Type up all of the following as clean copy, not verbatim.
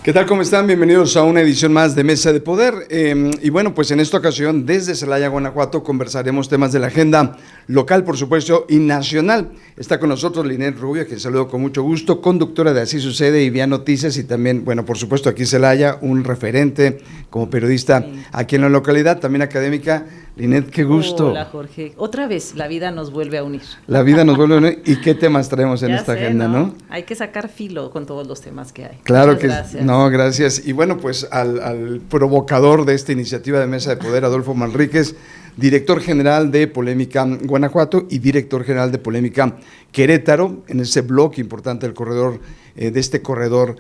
¿Qué tal? ¿Cómo están? Bienvenidos a una edición más de Mesa de Poder. Y bueno, pues en esta ocasión, desde Celaya, Guanajuato, conversaremos temas de la agenda local, por supuesto, y nacional. Está con nosotros Linet Rubio, a quien saludo con mucho gusto, conductora de Así Sucede y Vía Noticias, y también, bueno, por supuesto, aquí Celaya, un referente como periodista aquí en la localidad, también académica. Linet, qué gusto. Hola, Jorge. Otra vez, la vida nos vuelve a unir. La vida nos vuelve a unir. ¿Y qué temas traemos en esta agenda, no? Hay que sacar filo con todos los temas que hay. Claro. Muchas que gracias. No, gracias. Y bueno, pues al provocador de esta iniciativa de Mesa de Poder, Adolfo Manríquez, director general de Polémica Guanajuato y director general de Polémica Querétaro, en ese bloque importante del corredor, de este corredor,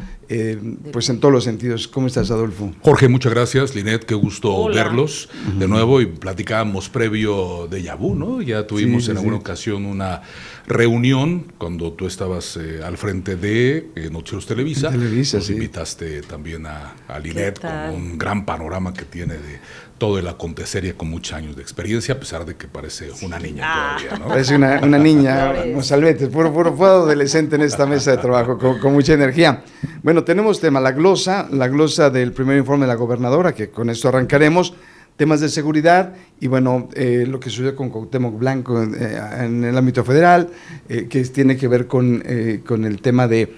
pues en todos los sentidos. ¿Cómo estás, Adolfo? Jorge, muchas gracias. Linet, qué gusto Hola. verlos de nuevo, y platicábamos previo de Yabú, ¿no? Ya tuvimos en alguna ocasión una reunión cuando tú estabas al frente de Noticieros Televisa. Televisa, Nos invitaste también a Linet con un gran panorama que tiene de todo el acontecer, y con muchos años de experiencia, a pesar de que parece una niña todavía, ¿no? Parece una niña, Mozalbete, puro adolescente en esta mesa de trabajo, con mucha energía. Bueno, tenemos tema, la glosa del primer informe de la gobernadora, que con esto arrancaremos, temas de seguridad, y bueno, lo que sucedió con Cuauhtémoc Blanco en el ámbito federal, que tiene que ver con el tema de,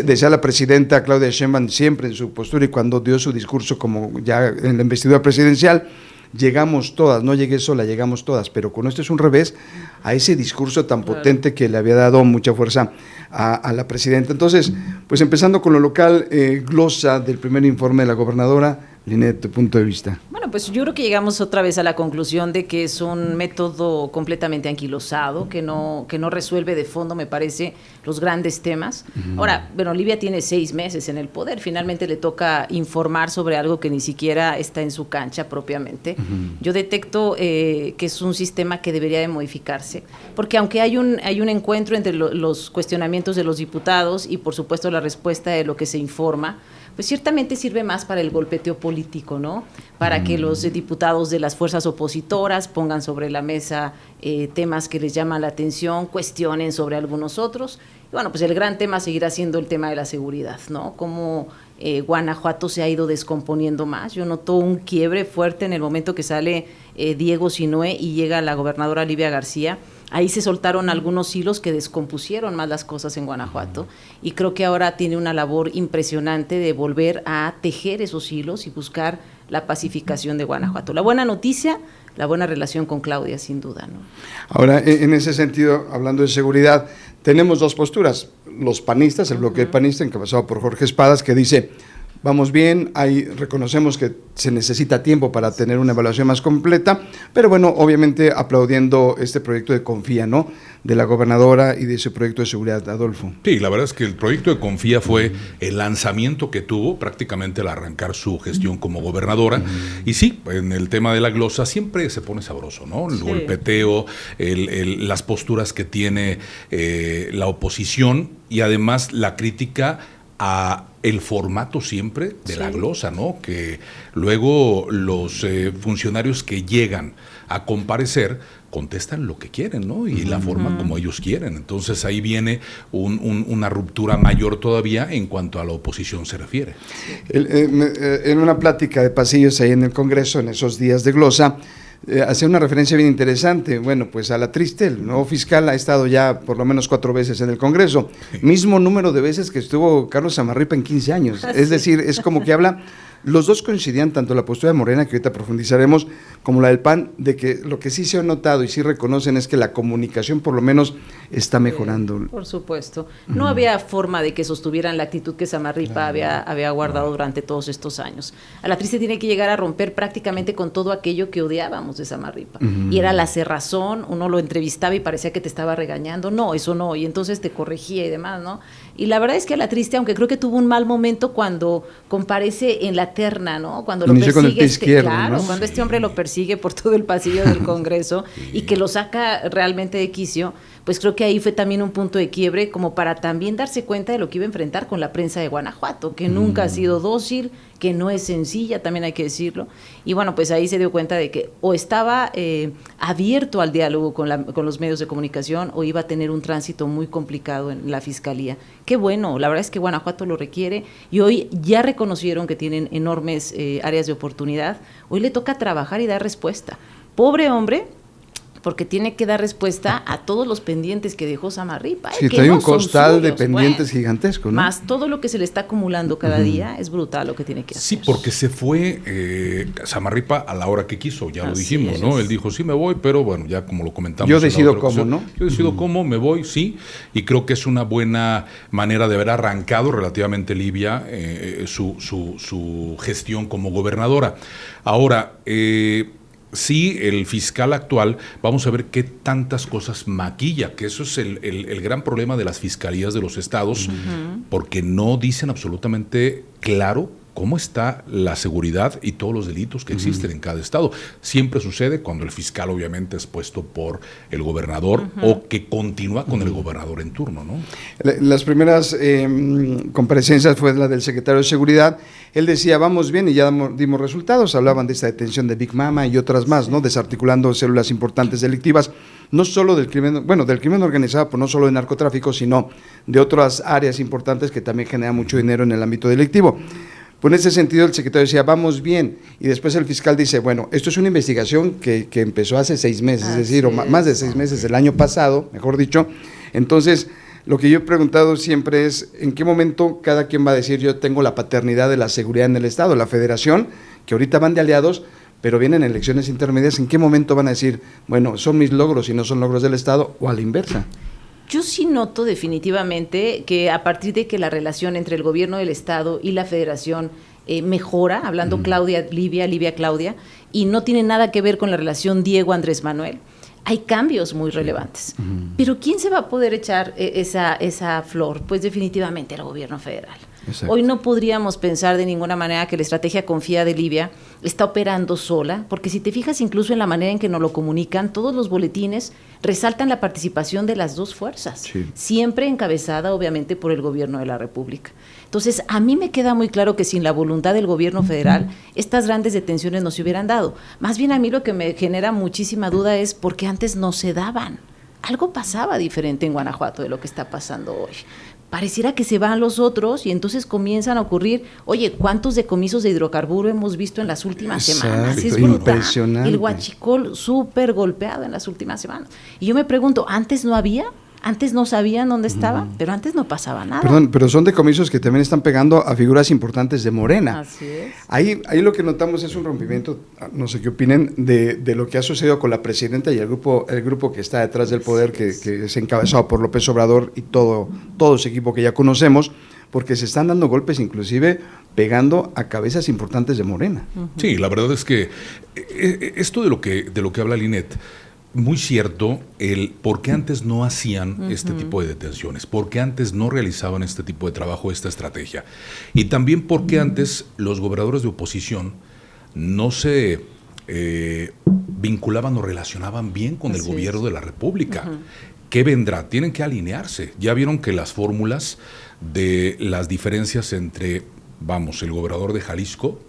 decía la presidenta Claudia Sheinbaum siempre en su postura, y cuando dio su discurso como ya en la investidura presidencial, llegamos todas, no llegué sola, llegamos todas, pero con esto es un revés a ese discurso tan potente que le había dado mucha fuerza a la presidenta. Entonces, pues empezando con lo local, glosa del primer informe de la gobernadora. Linet, tu punto de vista. Bueno, pues yo creo que llegamos otra vez a la conclusión de que es un método completamente anquilosado, que no resuelve de fondo, me parece, los grandes temas. Ahora, bueno, Olivia tiene 6 meses en el poder, finalmente le toca informar sobre algo que ni siquiera está en su cancha propiamente. Yo detecto que es un sistema que debería de modificarse, porque aunque hay un encuentro entre los cuestionamientos de los diputados y por supuesto la respuesta de lo que se informa, pues ciertamente sirve más para el golpeteo político, ¿no? Para que los diputados de las fuerzas opositoras pongan sobre la mesa temas que les llaman la atención, cuestionen sobre algunos otros. Y bueno, pues el gran tema seguirá siendo el tema de la seguridad, ¿no? Cómo Guanajuato se ha ido descomponiendo más. Yo noto un quiebre fuerte en el momento que sale Diego Sinue y llega la gobernadora Olivia García. Ahí se soltaron algunos hilos que descompusieron más las cosas en Guanajuato, y creo que ahora tiene una labor impresionante de volver a tejer esos hilos y buscar la pacificación de Guanajuato. La buena noticia, la buena relación con Claudia, sin duda, ¿no? Ahora, en ese sentido, hablando de seguridad, tenemos dos posturas. Los panistas, el bloque panista encabezado por Jorge Espadas, que dice: vamos bien, reconocemos que se necesita tiempo para tener una evaluación más completa, pero bueno, obviamente aplaudiendo este proyecto de Confía, ¿no?, de la gobernadora y de ese proyecto de seguridad. Adolfo. Sí, la verdad es que el proyecto de Confía fue el lanzamiento que tuvo prácticamente al arrancar su gestión como gobernadora. Y sí, en el tema de la glosa siempre se pone sabroso, ¿no? El golpeteo, las posturas que tiene la oposición, y además la crítica a el formato siempre de la glosa, ¿no? Que luego los funcionarios que llegan a comparecer contestan lo que quieren, ¿no? Y la forma como ellos quieren. Entonces ahí viene una ruptura mayor todavía en cuanto a la oposición se refiere. En una plática de pasillos ahí en el Congreso, en esos días de glosa, hacía una referencia bien interesante. Bueno, pues a la triste, el nuevo fiscal ha estado ya por lo menos 4 veces en el Congreso, mismo número de veces que estuvo Carlos Samarripa en 15 años. Es decir, es como que habla, los dos coincidían, tanto la postura de Morena, que ahorita profundizaremos, como la del PAN, de que lo que sí se ha notado y sí reconocen es que la comunicación por lo menos está mejorando. Por supuesto. No había forma de que sostuvieran la actitud que Samarripa había guardado durante todos estos años. A la triste tiene que llegar a romper prácticamente con todo aquello que odiábamos de Samarripa. Y era la cerrazón, uno lo entrevistaba y parecía que te estaba regañando. No, eso no, y entonces te corregía y demás, ¿no? Y la verdad es que a la triste, aunque creo que tuvo un mal momento cuando comparece en la terna, ¿no? Cuando lo inició persigue, con el pie izquierdo, claro, ¿no? cuando este hombre lo persigue por todo el pasillo del Congreso y que lo saca realmente de quicio, pues creo que ahí fue también un punto de quiebre como para también darse cuenta de lo que iba a enfrentar con la prensa de Guanajuato, que nunca ha sido dócil, que no es sencilla, también hay que decirlo. Y bueno, pues ahí se dio cuenta de que o estaba abierto al diálogo con los medios de comunicación o iba a tener un tránsito muy complicado en la Fiscalía. Qué bueno, la verdad es que Guanajuato lo requiere y hoy ya reconocieron que tienen enormes áreas de oportunidad. Hoy le toca trabajar y dar respuesta. Pobre hombre, porque tiene que dar respuesta a todos los pendientes que dejó Samarripa. Sí, trae un costal de pendientes gigantesco, ¿no? Más todo lo que se le está acumulando cada día, es brutal lo que tiene que hacer. Sí, porque se fue Samarripa a la hora que quiso, ya lo dijimos, es. ¿no? Él dijo, sí me voy, pero bueno, ya como lo comentamos. Yo decido cómo, ¿no? Yo decido cómo, me voy, sí, y creo que es una buena manera de haber arrancado relativamente Livia su gestión como gobernadora. Ahora, sí, el fiscal actual, vamos a ver qué tantas cosas maquilla, que eso es el gran problema de las fiscalías de los estados, porque no dicen absolutamente claro cómo está la seguridad y todos los delitos que existen en cada estado. Siempre sucede cuando el fiscal obviamente es puesto por el gobernador o que continúa con el gobernador en turno, ¿no? Las primeras comparecencias fue la del secretario de Seguridad. Él decía, vamos bien, y ya dimos resultados. Hablaban de esta detención de Big Mama y otras más, ¿no? Desarticulando células importantes delictivas, no solo del crimen, del crimen organizado, pues no solo de narcotráfico, sino de otras áreas importantes que también generan mucho dinero en el ámbito delictivo. Pues en ese sentido el secretario decía, vamos bien, y después el fiscal dice, bueno, esto es una investigación que empezó hace 6 meses, es decir, o más de 6 meses, el año pasado, mejor dicho. Entonces, lo que yo he preguntado siempre es, ¿en qué momento cada quien va a decir, yo tengo la paternidad de la seguridad en el Estado? La Federación, que ahorita van de aliados, pero vienen elecciones intermedias, ¿en qué momento van a decir, bueno, son mis logros y no son logros del Estado, o a la inversa? Yo sí noto definitivamente que a partir de que la relación entre el gobierno del Estado y la Federación mejora, hablando Livia Claudia, y no tiene nada que ver con la relación Diego-Andrés Manuel, hay cambios muy relevantes. Pero ¿quién se va a poder echar esa flor? Pues definitivamente el gobierno federal. Exacto. Hoy no podríamos pensar de ninguna manera que la estrategia Confía de Livia está operando sola, porque si te fijas incluso en la manera en que nos lo comunican, todos los boletines resaltan la participación de las dos fuerzas, siempre encabezada obviamente por el gobierno de la República. Entonces, a mí me queda muy claro que sin la voluntad del gobierno federal, estas grandes detenciones no se hubieran dado. Más bien a mí lo que me genera muchísima duda es por qué antes no se daban. Algo pasaba diferente en Guanajuato de lo que está pasando hoy. Pareciera que se van los otros y entonces comienzan a ocurrir, oye, ¿cuántos decomisos de hidrocarburo hemos visto en las últimas semanas? Es brutal. Impresionante. El Huachicol súper golpeado en las últimas semanas. Y yo me pregunto, ¿antes no había? Antes no sabían dónde estaba, pero antes no pasaba nada. Perdón, pero son decomisos que también están pegando a figuras importantes de Morena. Así es. Ahí lo que notamos es un rompimiento, no sé qué opinen, de lo que ha sucedido con la presidenta y el grupo que está detrás del poder, que es encabezado por López Obrador y todo ese equipo que ya conocemos, porque se están dando golpes, inclusive pegando a cabezas importantes de Morena. Sí, la verdad es que esto de lo que habla Linet, muy cierto, el por qué antes no hacían este tipo de detenciones, por qué antes no realizaban este tipo de trabajo, esta estrategia. Y también por qué antes los gobernadores de oposición no se vinculaban o relacionaban bien con el gobierno de la República. ¿Qué vendrá? Tienen que alinearse. Ya vieron que las fórmulas de las diferencias entre, el gobernador de Jalisco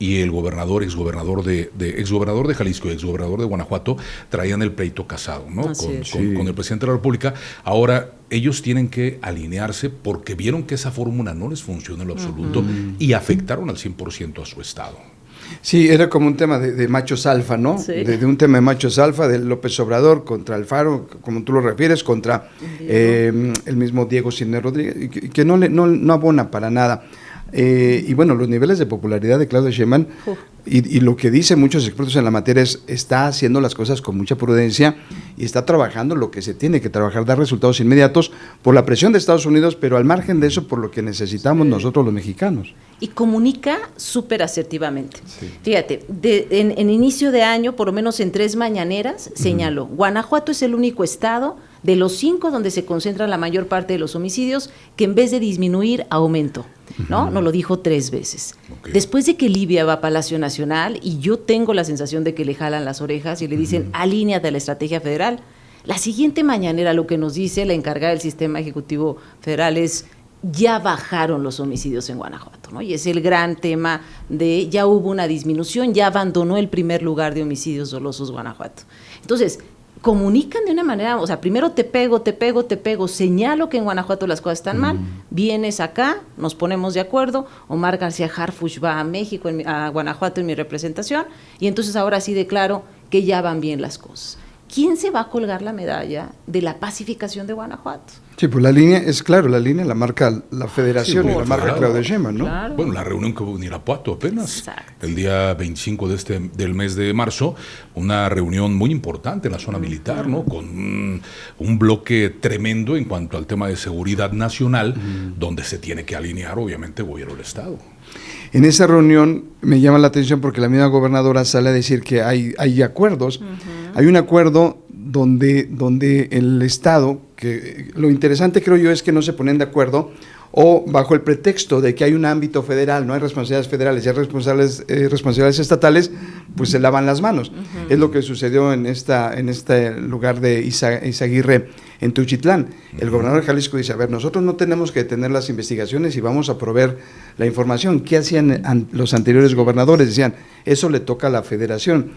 y el exgobernador de Jalisco y exgobernador de Guanajuato traían el pleito casado, ¿no? Con el presidente de la República. Ahora ellos tienen que alinearse porque vieron que esa fórmula no les funciona en lo absoluto y afectaron al 100% a su estado. Sí, era como un tema de machos alfa, ¿no? Sí. De un tema de machos alfa, de López Obrador contra Alfaro, como tú lo refieres, contra el mismo Diego Sinue Rodríguez, que no abona para nada. Y bueno, los niveles de popularidad de Claudia Sheinbaum y lo que dicen muchos expertos en la materia es, está haciendo las cosas con mucha prudencia y está trabajando lo que se tiene que trabajar, dar resultados inmediatos por la presión de Estados Unidos, pero al margen de eso por lo que necesitamos nosotros los mexicanos. Y comunica súper asertivamente. Fíjate, en inicio de año, por lo menos en 3 mañaneras, señaló, Guanajuato es el único estado de los 5 donde se concentra la mayor parte de los homicidios que en vez de disminuir, aumentó. ¿No? Nos lo dijo 3 veces. Después de que Livia va a Palacio Nacional y yo tengo la sensación de que le jalan las orejas y le dicen, alíneate a la estrategia federal, La siguiente mañanera lo que nos dice la encargada del Sistema Ejecutivo Federal es: ya bajaron los homicidios en Guanajuato, ¿no? Y es el gran tema de ya hubo una disminución, ya abandonó el primer lugar de homicidios dolosos Guanajuato. Entonces, comunican de una manera, o sea, primero te pego, señalo que en Guanajuato las cosas están mal, vienes acá, nos ponemos de acuerdo, Omar García Harfuch va a México, a Guanajuato en mi representación, y entonces ahora sí declaro que ya van bien las cosas. ¿Quién se va a colgar la medalla de la pacificación de Guanajuato? Sí, pues la línea, es claro, la línea la marca la Federación, sí, y la marca Claudia Sheinbaum, ¿no? Claro. Bueno, la reunión que hubo en Irapuato apenas, exacto, el día 25 del mes de marzo, una reunión muy importante en la zona militar, ¿no? Con un bloque tremendo en cuanto al tema de seguridad nacional, donde se tiene que alinear, obviamente, el gobierno del Estado. En esa reunión me llama la atención porque la misma gobernadora sale a decir que hay acuerdos. Hay un acuerdo donde el Estado, que lo interesante creo yo es que no se ponen de acuerdo o bajo el pretexto de que hay un ámbito federal, no hay responsabilidades federales y hay responsabilidades estatales, pues se lavan las manos. Es lo que sucedió en este lugar de Izaguirre, en Teuchitlán. El gobernador de Jalisco dice: a ver, nosotros no tenemos que detener las investigaciones y vamos a proveer la información. ¿Qué hacían los anteriores gobernadores? Decían, eso le toca a la Federación.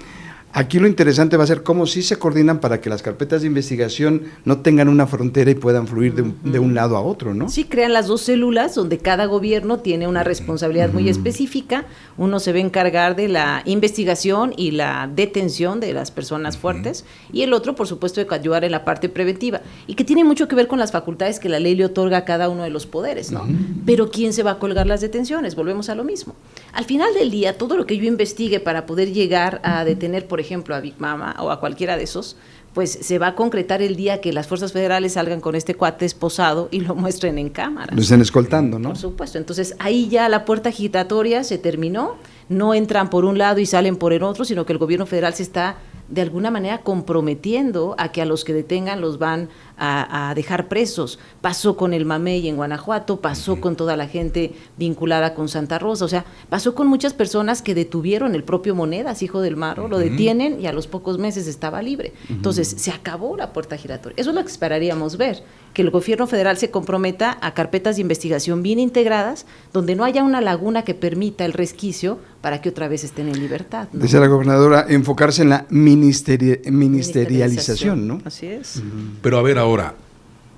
Aquí lo interesante va a ser cómo sí se coordinan para que las carpetas de investigación no tengan una frontera y puedan fluir de un lado a otro, ¿no? Sí, crean las dos células donde cada gobierno tiene una responsabilidad muy específica. Uno se va a encargar de la investigación y la detención de las personas fuertes y el otro, por supuesto, de ayudar en la parte preventiva y que tiene mucho que ver con las facultades que la ley le otorga a cada uno de los poderes, ¿no? Pero ¿quién se va a colgar las detenciones? Volvemos a lo mismo. Al final del día, todo lo que yo investigue para poder llegar a detener, por ejemplo, a Big Mama o a cualquiera de esos, pues se va a concretar el día que las fuerzas federales salgan con este cuate esposado y lo muestren en cámara. Lo estén escoltando, ¿no? Por supuesto. Entonces, ahí ya la puerta giratoria se terminó, no entran por un lado y salen por el otro, sino que el gobierno federal se está de alguna manera comprometiendo a que a los que detengan los van a dejar presos. Pasó con el Mamey en Guanajuato, pasó con toda la gente vinculada con Santa Rosa, o sea, pasó con muchas personas que detuvieron el propio Monedas, hijo del Marro, lo detienen y a los pocos meses estaba libre. Entonces, se acabó la puerta giratoria. Eso es lo que esperaríamos ver, que el gobierno federal se comprometa a carpetas de investigación bien integradas, donde no haya una laguna que permita el resquicio para que otra vez estén en libertad, ¿no? Dice la gobernadora, enfocarse en la ministerialización, ¿no? Así es. Pero a ver, ahora,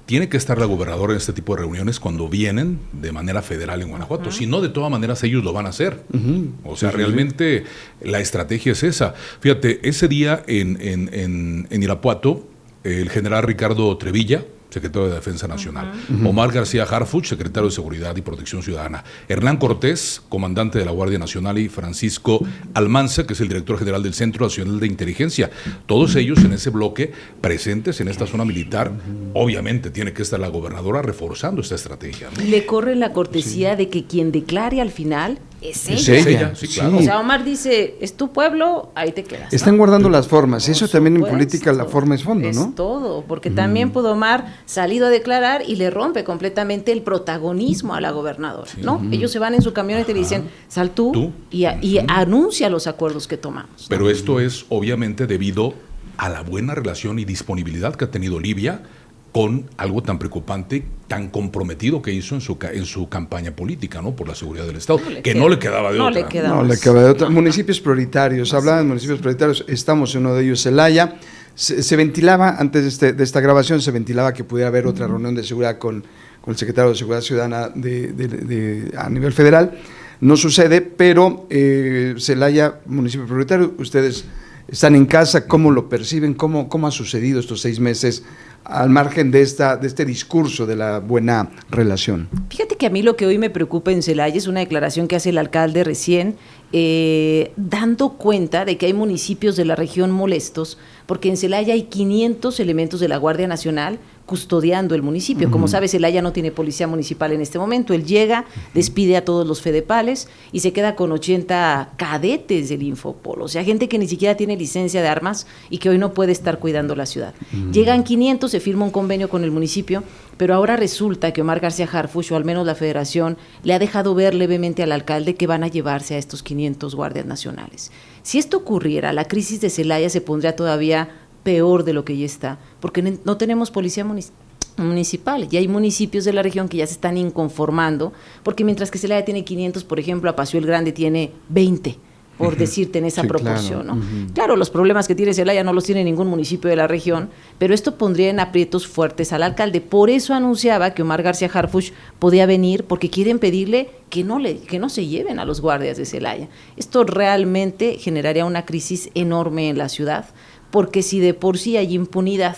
tiene que estar la gobernadora en este tipo de reuniones cuando vienen de manera federal en Guanajuato. Si no, de todas maneras ellos lo van a hacer. O sea, realmente la estrategia es esa. Fíjate, ese día en Irapuato, el general Ricardo Trevilla, secretario de Defensa Nacional, Omar García Harfuch, secretario de Seguridad y Protección Ciudadana, Hernán Cortés, comandante de la Guardia Nacional, y Francisco Almanza, que es el director general del Centro Nacional de Inteligencia. Todos ellos en ese bloque, presentes en esta zona militar. Obviamente tiene que estar la gobernadora reforzando esta estrategia, ¿no? Y le corre la cortesía de que quien declare al final es ella. Es ella, sí, claro. O sea, Omar dice, es tu pueblo, ahí te quedas, ¿no? Están guardando las formas. Eso también en supuesto, política la forma es fondo, ¿no? Es todo, porque también pudo Omar salido a declarar y le rompe completamente el protagonismo a la gobernadora, ¿no? Ellos se van en su camioneta y le dicen, sal tú. Y anuncia los acuerdos que tomamos, ¿no? Pero esto es obviamente debido a la buena relación y disponibilidad que ha tenido Livia con algo tan preocupante, tan comprometido que hizo en su campaña política, ¿no? Por la seguridad del Estado, no le quedaba de otra. No le quedaba de otra. Municipios prioritarios, hablaban de municipios prioritarios, estamos en uno de ellos, Celaya. Se ventilaba, antes de esta grabación, se ventilaba que pudiera haber otra reunión de seguridad con el secretario de Seguridad Ciudadana a nivel federal. No sucede, pero Celaya, municipio prioritario, ustedes están en casa, ¿cómo lo perciben? ¿Cómo ha sucedido estos 6 meses al margen de este discurso de la buena relación? Fíjate que a mí lo que hoy me preocupa en Celaya es una declaración que hace el alcalde recién, dando cuenta de que hay municipios de la región molestos, porque en Celaya hay 500 elementos de la Guardia Nacional custodiando el municipio. Como sabes, Celaya no tiene policía municipal en este momento. Él llega, despide a todos los fedepales y se queda con 80 cadetes del Infopol, o sea, gente que ni siquiera tiene licencia de armas y que hoy no puede estar cuidando la ciudad. Llegan 500, se firma un convenio con el municipio, pero ahora resulta que Omar García Harfuch, o al menos la federación, le ha dejado ver levemente al alcalde que van a llevarse a estos 500 guardias nacionales. Si esto ocurriera, la crisis de Celaya se pondría todavía peor de lo que ya está, porque no tenemos policía municipal, y hay municipios de la región que ya se están inconformando, porque mientras que Celaya tiene 500, por ejemplo, Apacio el Grande tiene 20, por decirte en esa proporción, claro. ¿no? Claro, los problemas que tiene Celaya no los tiene ningún municipio de la región, pero esto pondría en aprietos fuertes al alcalde. Por eso anunciaba que Omar García Harfuch podía venir, porque quieren pedirle que no se lleven a los guardias de Celaya. Esto realmente generaría una crisis enorme en la ciudad, porque si de por sí hay impunidad,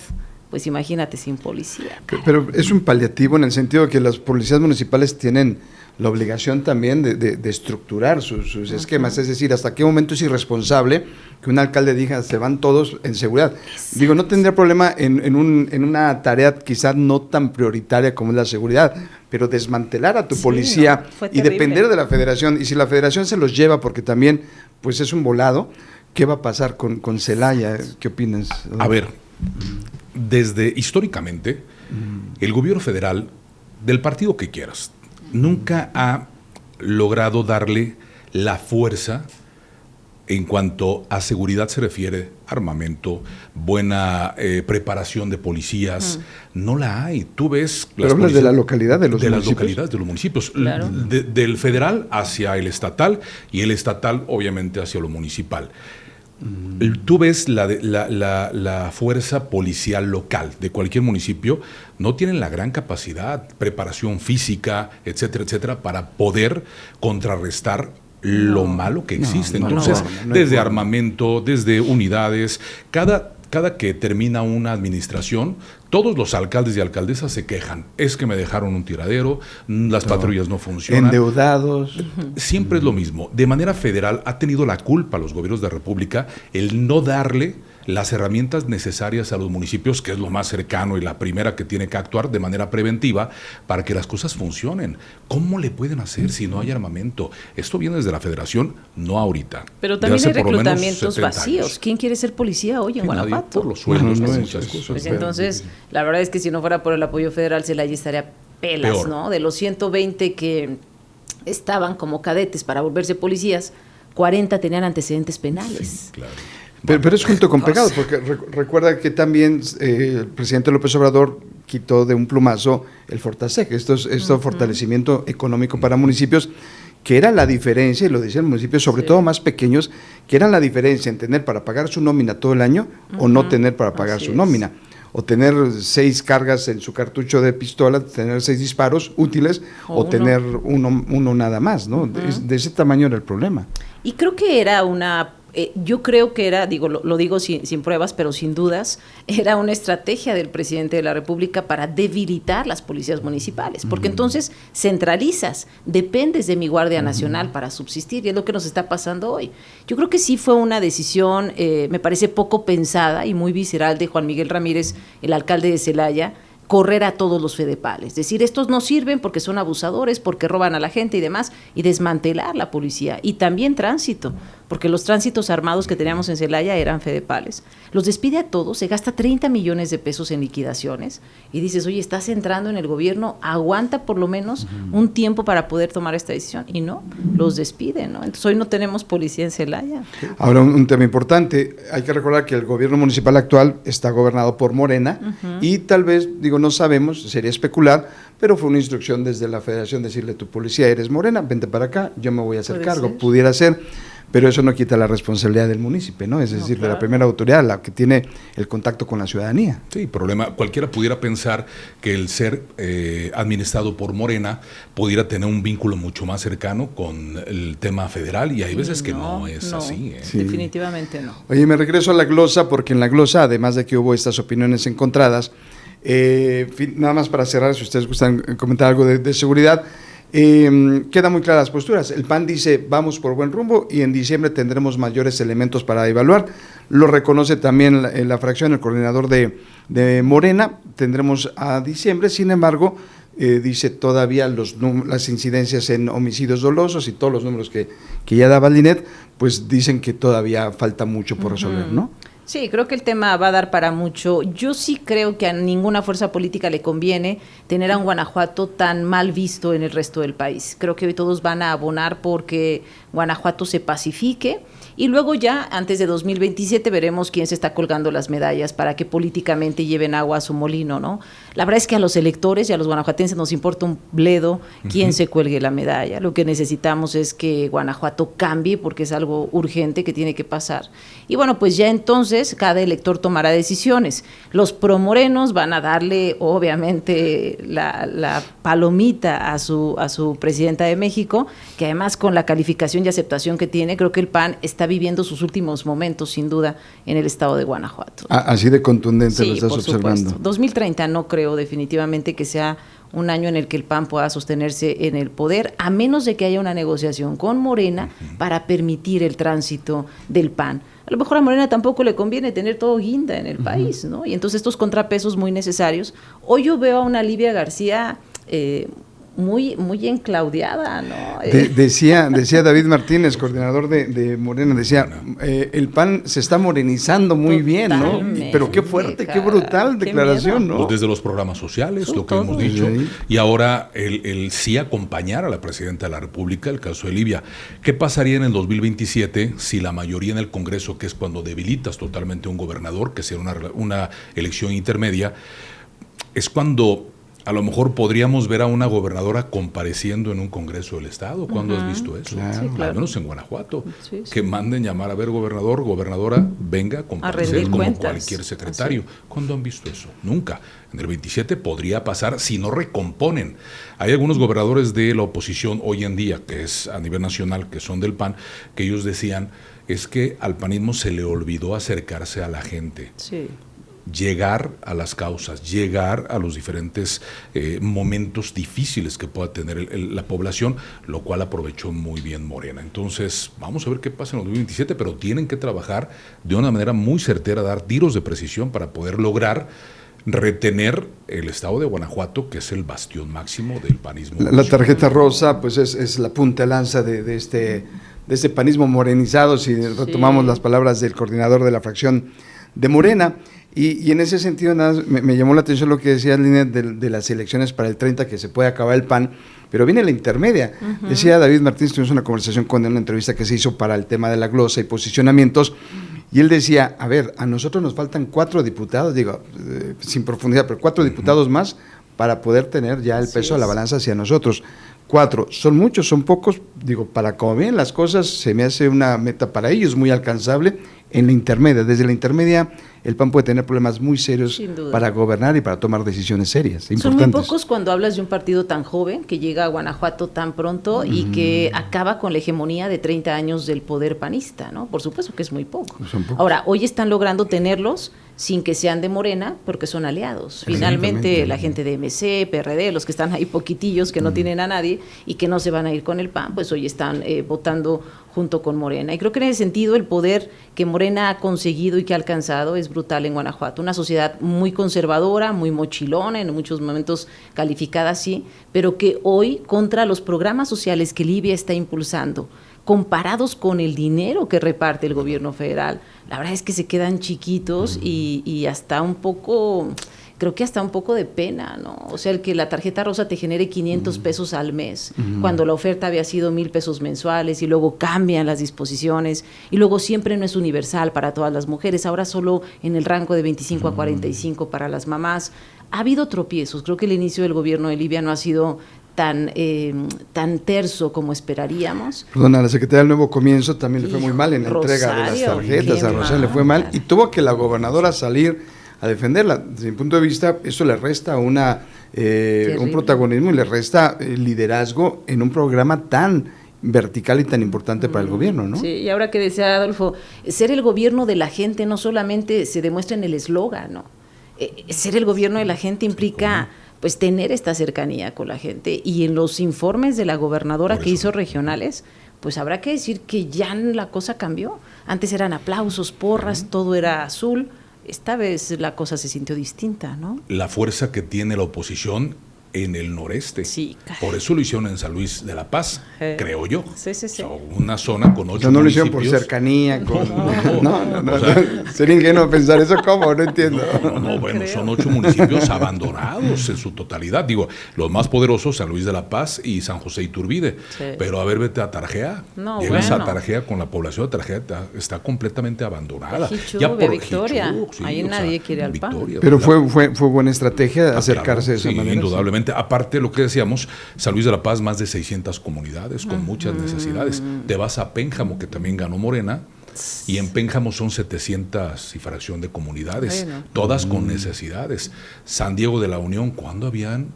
pues imagínate sin policía. Pero es un paliativo en el sentido de que las policías municipales tienen la obligación también de estructurar sus esquemas, es decir, hasta qué momento es irresponsable que un alcalde diga se van todos en seguridad. Exacto. Digo, no tendría problema en una tarea quizás no tan prioritaria como es la seguridad, pero desmantelar a tu policía y depender de la federación, y si la federación se los lleva porque también pues es un volado, ¿qué va a pasar con Celaya? ¿Qué opinas? A ver, desde históricamente, el gobierno federal, del partido que quieras, nunca ha logrado darle la fuerza en cuanto a seguridad se refiere, armamento, buena preparación de policías, no la hay. Tú ves... Pero hablas de la localidad de los municipios. De las localidades de los municipios, claro. Del federal hacia el estatal y el estatal obviamente hacia lo municipal. Tú ves la fuerza policial local de cualquier municipio, no tienen la gran capacidad, preparación física, etcétera, etcétera, para poder contrarrestar lo malo que existe. Entonces, desde armamento, desde unidades, cada que termina una administración, todos los alcaldes y alcaldesas se quejan. Es que me dejaron un tiradero, las patrullas no funcionan. Endeudados. Siempre es lo mismo. De manera federal ha tenido la culpa los gobiernos de la República el no darle las herramientas necesarias a los municipios, que es lo más cercano y la primera que tiene que actuar de manera preventiva para que las cosas funcionen. ¿Cómo le pueden hacer si no hay armamento? Esto viene desde la federación, no ahorita. Pero también hay reclutamientos vacíos. ¿Quién quiere ser policía hoy en Guanajuato? Por los sueldos, por muchas cosas. Pues entonces, la verdad es que si no fuera por el apoyo federal, Celaya estaría pelas, peor, ¿no? De los 120 que estaban como cadetes para volverse policías, 40 tenían antecedentes penales. Sí, claro. Pero es junto con pegado, porque recuerda que también el presidente López Obrador quitó de un plumazo el Fortaseg, esto fortalecimiento económico para municipios, que era la diferencia, y lo decían municipios, sobre todo más pequeños, que era la diferencia en tener para pagar su nómina todo el año o no tener para pagar su nómina. O tener 6 cargas en su cartucho de pistola, tener 6 disparos útiles o tener uno nada más, ¿no? De ese tamaño era el problema. Y creo que era yo creo que era, lo digo sin pruebas, pero sin dudas, era una estrategia del presidente de la República para debilitar las policías municipales, porque entonces centralizas, dependes de mi Guardia Nacional para subsistir, y es lo que nos está pasando hoy. Yo creo que sí fue una decisión, me parece poco pensada y muy visceral de Juan Miguel Ramírez, el alcalde de Celaya, correr a todos los fedepales, decir estos no sirven porque son abusadores, porque roban a la gente y demás, y desmantelar la policía, y también tránsito, porque los tránsitos armados que teníamos en Celaya eran fedepales. Los despide a todos, se gasta 30 millones de pesos en liquidaciones, y dices, oye, estás entrando en el gobierno, aguanta por lo menos un tiempo para poder tomar esta decisión, y no, los despiden, ¿no? Entonces hoy no tenemos policía en Celaya. Ahora, un tema importante, hay que recordar que el gobierno municipal actual está gobernado por Morena, y tal vez, no sabemos, sería especular, pero fue una instrucción desde la federación decirle, tu policía eres Morena, vente para acá, yo me voy a hacer cargo, pudiera ser, pero eso no quita la responsabilidad del municipio, ¿no? Es decir, de la primera autoridad, la que tiene el contacto con la ciudadanía. Sí, cualquiera pudiera pensar que el ser administrado por Morena pudiera tener un vínculo mucho más cercano con el tema federal, y hay veces que no es así. Sí. Definitivamente no. Oye, me regreso a la glosa, porque en la glosa, además de que hubo estas opiniones encontradas, nada más para cerrar, si ustedes gustan comentar algo de seguridad, quedan muy claras las posturas. El PAN dice vamos por buen rumbo y en diciembre tendremos mayores elementos para evaluar. Lo reconoce también la fracción, el coordinador de Morena. Tendremos a diciembre, sin embargo, dice todavía las incidencias en homicidios dolosos y todos los números que ya daba el INET, pues dicen que todavía falta mucho por resolver, ¿no? Sí, creo que el tema va a dar para mucho. Yo sí creo que a ninguna fuerza política le conviene tener a un Guanajuato tan mal visto en el resto del país. Creo que hoy todos van a abonar porque Guanajuato se pacifique, y luego ya antes de 2027 veremos quién se está colgando las medallas para que políticamente lleven agua a su molino, ¿no? La verdad es que a los electores y a los guanajuatenses nos importa un bledo quién se cuelgue la medalla. Lo que necesitamos es que Guanajuato cambie, porque es algo urgente que tiene que pasar. Y bueno, pues ya entonces cada elector tomará decisiones. Los promorenos van a darle obviamente la palomita a su presidenta de México, que además con la calificación y aceptación que tiene, creo que el PAN está viviendo sus últimos momentos, sin duda, en el estado de Guanajuato. Así de contundente sí, lo estás observando. Supuesto. 2030 no creo definitivamente que sea un año en el que el PAN pueda sostenerse en el poder, a menos de que haya una negociación con Morena para permitir el tránsito del PAN. A lo mejor a Morena tampoco le conviene tener todo guinda en el país, ¿no? Y entonces estos contrapesos muy necesarios. Hoy yo veo a una Livia García muy enclaudiada, ¿no? Decía David Martínez, coordinador de Morena, decía, el PAN se está morenizando muy bien, ¿no? Pero qué fuerte, qué brutal declaración, ¿no? Pues desde los programas sociales, lo que hemos dicho, y ahora el sí acompañar a la presidenta de la República, el caso de Livia. ¿Qué pasaría en el 2027 si la mayoría en el Congreso, que es cuando debilitas totalmente a un gobernador, que sea una elección intermedia, es cuando a lo mejor podríamos ver a una gobernadora compareciendo en un Congreso del Estado? ¿Cuándo has visto eso? Claro. Sí, claro. Al menos en Guanajuato. Sí. Que manden llamar a ver gobernador, gobernadora, venga a comparecer como cuentas. cualquier secretario. ¿Cuándo han visto eso? Nunca. En el 27 podría pasar si no recomponen. Hay algunos gobernadores de la oposición hoy en día, que es a nivel nacional, que son del PAN, que ellos decían, es que al panismo se le olvidó acercarse a la gente. Sí. Llegar a las causas, llegar a los diferentes momentos difíciles que pueda tener la población, lo cual aprovechó muy bien Morena. Entonces, vamos a ver qué pasa en el 2027, pero tienen que trabajar de una manera muy certera, dar tiros de precisión para poder lograr retener el estado de Guanajuato, que es el bastión máximo del panismo. La tarjeta rosa, pues es la punta de lanza de este panismo morenizado, si retomamos las palabras del coordinador de la fracción de Morena. Y en ese sentido, nada, me llamó la atención lo que decía Linet de las elecciones para el 30, que se puede acabar el PAN, pero viene la intermedia. Decía David Martínez, tuvimos una conversación con él, una entrevista que se hizo para el tema de la glosa y posicionamientos, y él decía, a ver, a nosotros nos faltan 4 diputados, digo, sin profundidad, pero 4 diputados más para poder tener ya el peso de la balanza hacia nosotros. 4, ¿son muchos, son pocos? Digo, para como ven las cosas, se me hace una meta para ellos muy alcanzable en la intermedia. Desde la intermedia, el PAN puede tener problemas muy serios para gobernar y para tomar decisiones serias, importantes. Son muy pocos cuando hablas de un partido tan joven que llega a Guanajuato tan pronto y que acaba con la hegemonía de 30 años del poder panista, ¿no? Por supuesto que es muy poco. Ahora, hoy están logrando tenerlos sin que sean de Morena, porque son aliados. Finalmente, la gente de MC, PRD, los que están ahí poquitillos, que no tienen a nadie y que no se van a ir con el PAN, pues hoy están votando junto con Morena. Y creo que en ese sentido el poder que Morena ha conseguido y que ha alcanzado es brutal en Guanajuato. Una sociedad muy conservadora, muy mochilona, en muchos momentos calificada así, pero que hoy, contra los programas sociales que Livia está impulsando, comparados con el dinero que reparte el gobierno federal, la verdad es que se quedan chiquitos y hasta un poco, creo que hasta un poco de pena, ¿no? O sea, el que la tarjeta rosa te genere 500 pesos al mes, cuando la oferta había sido 1,000 pesos mensuales y luego cambian las disposiciones y luego siempre no es universal para todas las mujeres, ahora solo en el rango de 25 a 45 para las mamás. Ha habido tropiezos, creo que el inicio del gobierno de Livia no ha sido tan terso como esperaríamos. Perdona, a la secretaria del Nuevo Comienzo también le fue muy mal en la entrega de las tarjetas, a Rosario le fue mal y tuvo que la gobernadora salir a defenderla. Desde mi punto de vista, eso le resta un protagonismo y le resta liderazgo en un programa tan vertical y tan importante para el gobierno, ¿no? Sí, y ahora que decía Adolfo, ser el gobierno de la gente no solamente se demuestra en el eslogan, ¿no? Ser el gobierno de la gente implica pues tener esta cercanía con la gente, y en los informes de la gobernadora que hizo regionales, pues habrá que decir que ya la cosa cambió. Antes eran aplausos, porras, todo era azul. Esta vez la cosa se sintió distinta, ¿no? La fuerza que tiene la oposición en el noreste. Sí. Por eso lo hicieron en San Luis de la Paz, creo yo. Sí. O sea, una zona con 8 municipios. No lo hicieron por cercanía. No. Sería ingenuo pensar eso, ¿cómo? No entiendo. No, bueno, son 8 municipios abandonados en su totalidad. Digo, los más poderosos, San Luis de la Paz y San José Iturbide. Sí. Pero a ver, vete a Tarjea. Llegas a Tarjea, con la población de Tarjea está completamente abandonada. Ya por Victoria. Ahí nadie quiere al PAN. Pero fue buena estrategia acercarse de esa manera. Indudablemente. Aparte, lo que decíamos, San Luis de la Paz, más de 600 comunidades con muchas necesidades. Te vas a Pénjamo, que también ganó Morena, y en Pénjamo son 700 y fracción de comunidades, todas con necesidades. San Diego de la Unión, ¿cuándo habían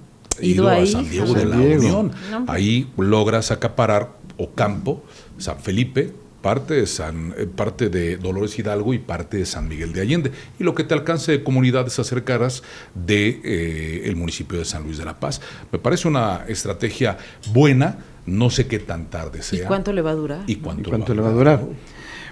ido a San Diego de la Unión? Ahí logras acaparar Ocampo, San Felipe, parte de Dolores Hidalgo y parte de San Miguel de Allende, y lo que te alcance de comunidades cercanas de el municipio de San Luis de la Paz. Me parece una estrategia buena, no sé qué tan tarde sea. ¿Y cuánto le va a durar? ¿Y cuánto le va a durar?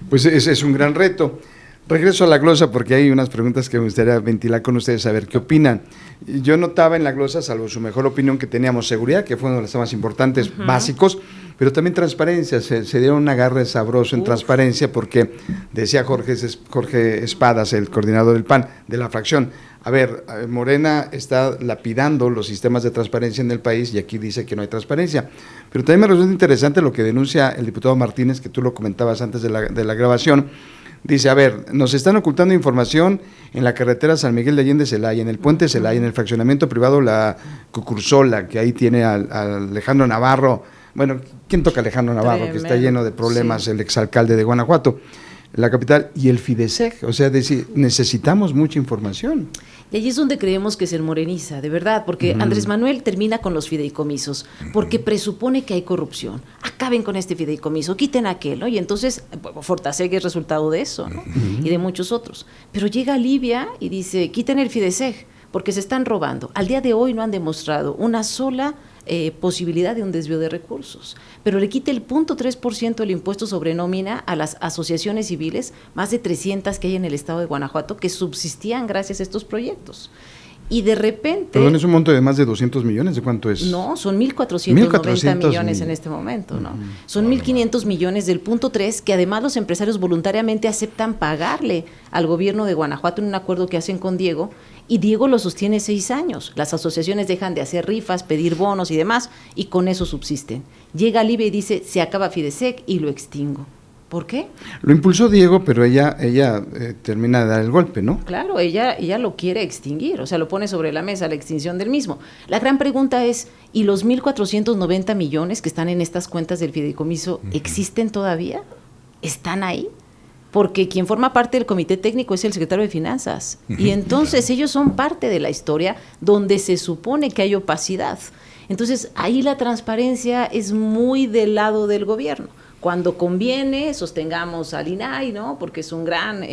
Pues es un gran reto. Regreso a la glosa porque hay unas preguntas que me gustaría ventilar con ustedes, a ver qué opinan. Yo notaba en la glosa, salvo su mejor opinión, que teníamos seguridad, que fue uno de los temas importantes, básicos, pero también transparencia. Se dieron un agarre sabroso en transparencia porque decía Jorge Espadas, el coordinador del PAN, de la fracción, a ver, Morena está lapidando los sistemas de transparencia en el país y aquí dice que no hay transparencia. Pero también me resulta interesante lo que denuncia el diputado Martínez, que tú lo comentabas antes de la grabación. Dice, a ver, nos están ocultando información en la carretera San Miguel de Allende Celaya, en el puente Celaya, en el fraccionamiento privado La Cucursola, que ahí tiene a Alejandro Navarro. Bueno, ¿quién toca a Alejandro Navarro? Tremendo. Que está lleno de problemas, el exalcalde de Guanajuato, la capital, y el Fideseg. O sea, necesitamos mucha información. Y allí es donde creemos que se moreniza, de verdad, porque Andrés Manuel termina con los fideicomisos, porque presupone que hay corrupción. Acaben con este fideicomiso, quiten aquel, ¿no? Y entonces Fortaseg es resultado de eso, ¿no? Y de muchos otros. Pero llega Livia y dice, quiten el Fideseg, porque se están robando. Al día de hoy no han demostrado una sola posibilidad de un desvío de recursos, pero le quita el 0.3% del impuesto sobre nómina a las asociaciones civiles, más de 300 que hay en el estado de Guanajuato, que subsistían gracias a estos proyectos. Y de repente... Perdón, ¿es un monto de más de 200 millones? ¿De cuánto es? No, son 1.490 millones en este momento, ¿no? Son 1.500 millones del 0.3 que además los empresarios voluntariamente aceptan pagarle al gobierno de Guanajuato en un acuerdo que hacen con Diego, y Diego lo sostiene 6 años. Las asociaciones dejan de hacer rifas, pedir bonos y demás, y con eso subsisten. Llega Livia y dice, se acaba Fideseg y lo extingo. ¿Por qué? Lo impulsó Diego, pero ella termina de dar el golpe, ¿no? Claro, ella lo quiere extinguir, o sea, lo pone sobre la mesa, la extinción del mismo. La gran pregunta es, ¿y los 1.490 millones que están en estas cuentas del fideicomiso existen todavía? ¿Están ahí? Porque quien forma parte del comité técnico es el secretario de Finanzas, y entonces ellos son parte de la historia donde se supone que hay opacidad. Entonces, ahí la transparencia es muy del lado del gobierno. Cuando conviene, sostengamos al INAI, ¿no? Porque es un gran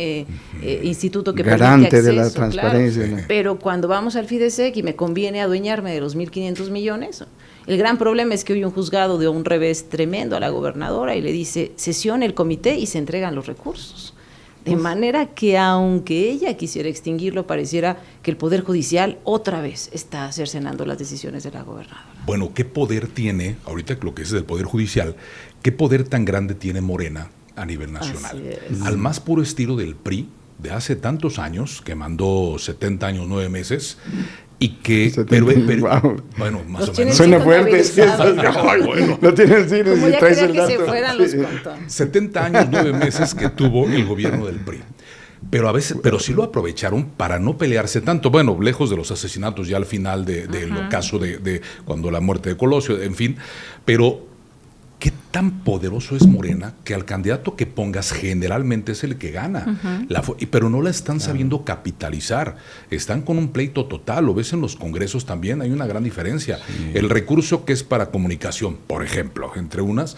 instituto que garante permite acceso, de la transparencia. Claro. Pero cuando vamos al Fideseg y me conviene adueñarme de los 1.500 millones, el gran problema es que hoy un juzgado dio un revés tremendo a la gobernadora y le dice, sesione el comité y se entregan los recursos. De manera que aunque ella quisiera extinguirlo, pareciera que el Poder Judicial otra vez está cercenando las decisiones de la gobernadora. Bueno, ¿qué poder tiene, ahorita lo que es del Poder Judicial, qué poder tan grande tiene Morena a nivel nacional? Al más puro estilo del PRI, de hace tantos años, que mandó 70 años, 9 meses, y que, pero wow. Bueno, más los o menos. Suena fuerte. Bueno. No tienes que como ya traes quería el que dato. se fueran los contones. 70 años, 9 meses que tuvo el gobierno del PRI. Pero a veces, pero sí lo aprovecharon para no pelearse tanto, bueno, lejos de los asesinatos ya al final del ocaso de cuando la muerte de Colosio, en fin, pero ¿qué tan poderoso es Morena que al candidato que pongas generalmente es el que gana? Pero no la están sabiendo capitalizar, están con un pleito total, lo ves en los congresos también, hay una gran diferencia. El recurso que es para comunicación, por ejemplo, entre unas,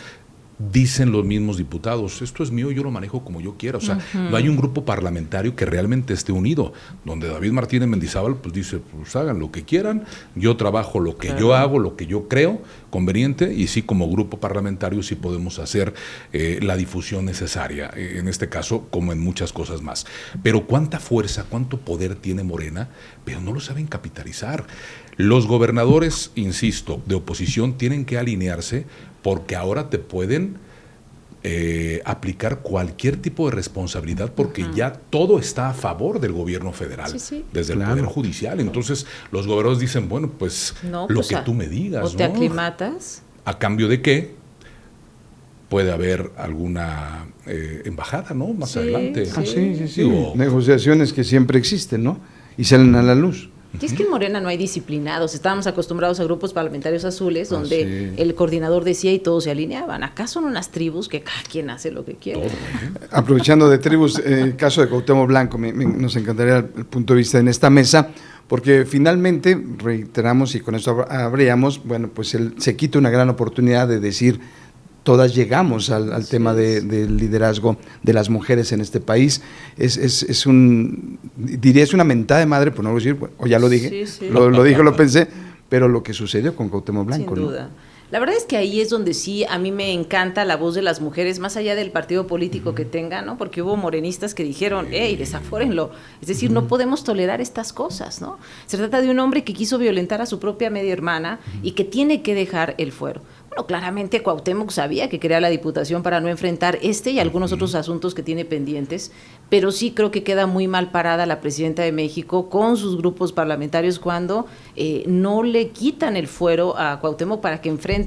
dicen los mismos diputados, esto es mío, yo lo manejo como yo quiera. O sea, no hay un grupo parlamentario que realmente esté unido, donde David Martínez Mendizábal pues dice, pues hagan lo que quieran, yo trabajo lo que yo hago, lo que yo creo conveniente, y sí, como grupo parlamentario sí podemos hacer la difusión necesaria, en este caso como en muchas cosas más. Pero cuánta fuerza, cuánto poder tiene Morena, pero no lo saben capitalizar. Los gobernadores, insisto, de oposición tienen que alinearse, porque ahora te pueden aplicar cualquier tipo de responsabilidad, porque ya todo está a favor del gobierno federal, desde el Poder Judicial. Entonces los gobernadores dicen, bueno, pues lo pues, que tú me digas. ¿O te aclimatas? ¿A cambio de qué? Puede haber alguna embajada, ¿no? Más adelante. Sí. Negociaciones que siempre existen, ¿no? Y salen a la luz. Y es que en Morena no hay disciplinados, estábamos acostumbrados a grupos parlamentarios azules donde el coordinador decía y todos se alineaban. Acá son unas tribus que cada quien hace lo que quiere. Aprovechando de tribus, el caso de Cuauhtémoc Blanco, nos encantaría el punto de vista en esta mesa, porque finalmente, reiteramos y con esto abríamos, bueno, pues él se quita una gran oportunidad de decir, todas llegamos al tema del liderazgo de las mujeres en este país. Es una mentada de madre, por no decir, o ya lo dije, lo dije, lo pensé, pero lo que sucedió con Cuauhtémoc Blanco. Sin duda. ¿No? La verdad es que ahí es donde sí, a mí me encanta la voz de las mujeres, más allá del partido político que tengan, ¿no? Porque hubo morenistas que dijeron, desafórenlo. Es decir, no podemos tolerar estas cosas, ¿no? Se trata de un hombre que quiso violentar a su propia media hermana y que tiene que dejar el fuero. Bueno, claramente Cuauhtémoc sabía que quería la diputación para no enfrentar y algunos otros asuntos que tiene pendientes, pero sí creo que queda muy mal parada la presidenta de México con sus grupos parlamentarios cuando no le quitan el fuero a Cuauhtémoc para que enfrente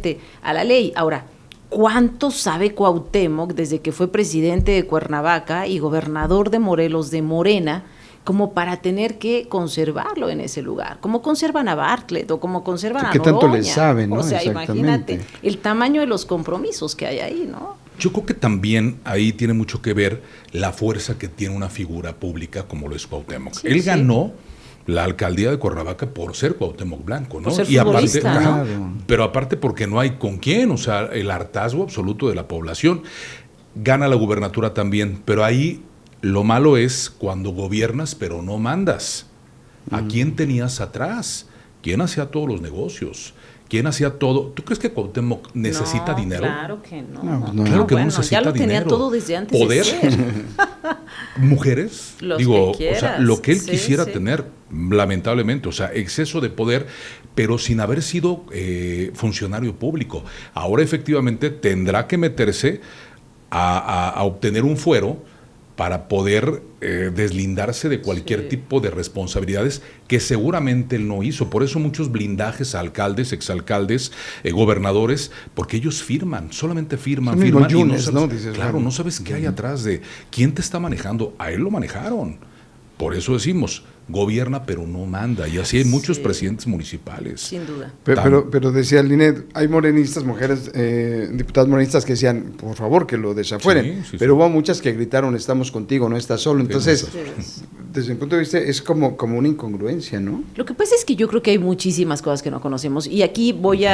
a la ley. Ahora, ¿cuánto sabe Cuauhtémoc desde que fue presidente de Cuernavaca y gobernador de Morelos de Morena, como para tener que conservarlo en ese lugar? ¿Cómo conservan a Bartlett o cómo conservan a Noroña? ¿Qué tanto le saben, no? O sea, imagínate el tamaño de los compromisos que hay ahí, ¿no? Yo creo que también ahí tiene mucho que ver la fuerza que tiene una figura pública como lo es Cuauhtémoc. Él ganó la alcaldía de Cuernavaca por ser Cuauhtémoc Blanco, ¿no? Por ser y aparte, futbolista, pero aparte porque no hay con quién, o sea, el hartazgo absoluto de la población. Gana la gubernatura también, pero ahí lo malo es cuando gobiernas pero no mandas. ¿A quién tenías atrás? ¿Quién hacía todos los negocios? ¿Quién hacía todo? ¿Tú crees que Cuauhtémoc necesita dinero? Claro que no. Claro que no necesita dinero. Ya lo tenía todo desde antes Poder. de ser. Mujeres, que quieras, o sea, lo que él quisiera tener, lamentablemente, o sea, exceso de poder, pero sin haber sido funcionario público. Ahora efectivamente tendrá que meterse a obtener un fuero para poder deslindarse de cualquier tipo de responsabilidades que seguramente él no hizo. Por eso muchos blindajes a alcaldes, exalcaldes, gobernadores, porque ellos firman, solamente firman. Y no sabes, ¿no? Dices, claro, no sabes qué hay atrás de quién te está manejando. A él lo manejaron. Por eso decimos, gobierna pero no manda, y así hay muchos presidentes municipales. Sin duda. Pero decía Linet, hay morenistas, mujeres, diputadas morenistas que decían, por favor, que lo desafueren, pero hubo muchas que gritaron, estamos contigo, no estás solo. Entonces, desde mi punto de vista, es como una incongruencia, ¿no? Lo que pasa es que yo creo que hay muchísimas cosas que no conocemos, y aquí voy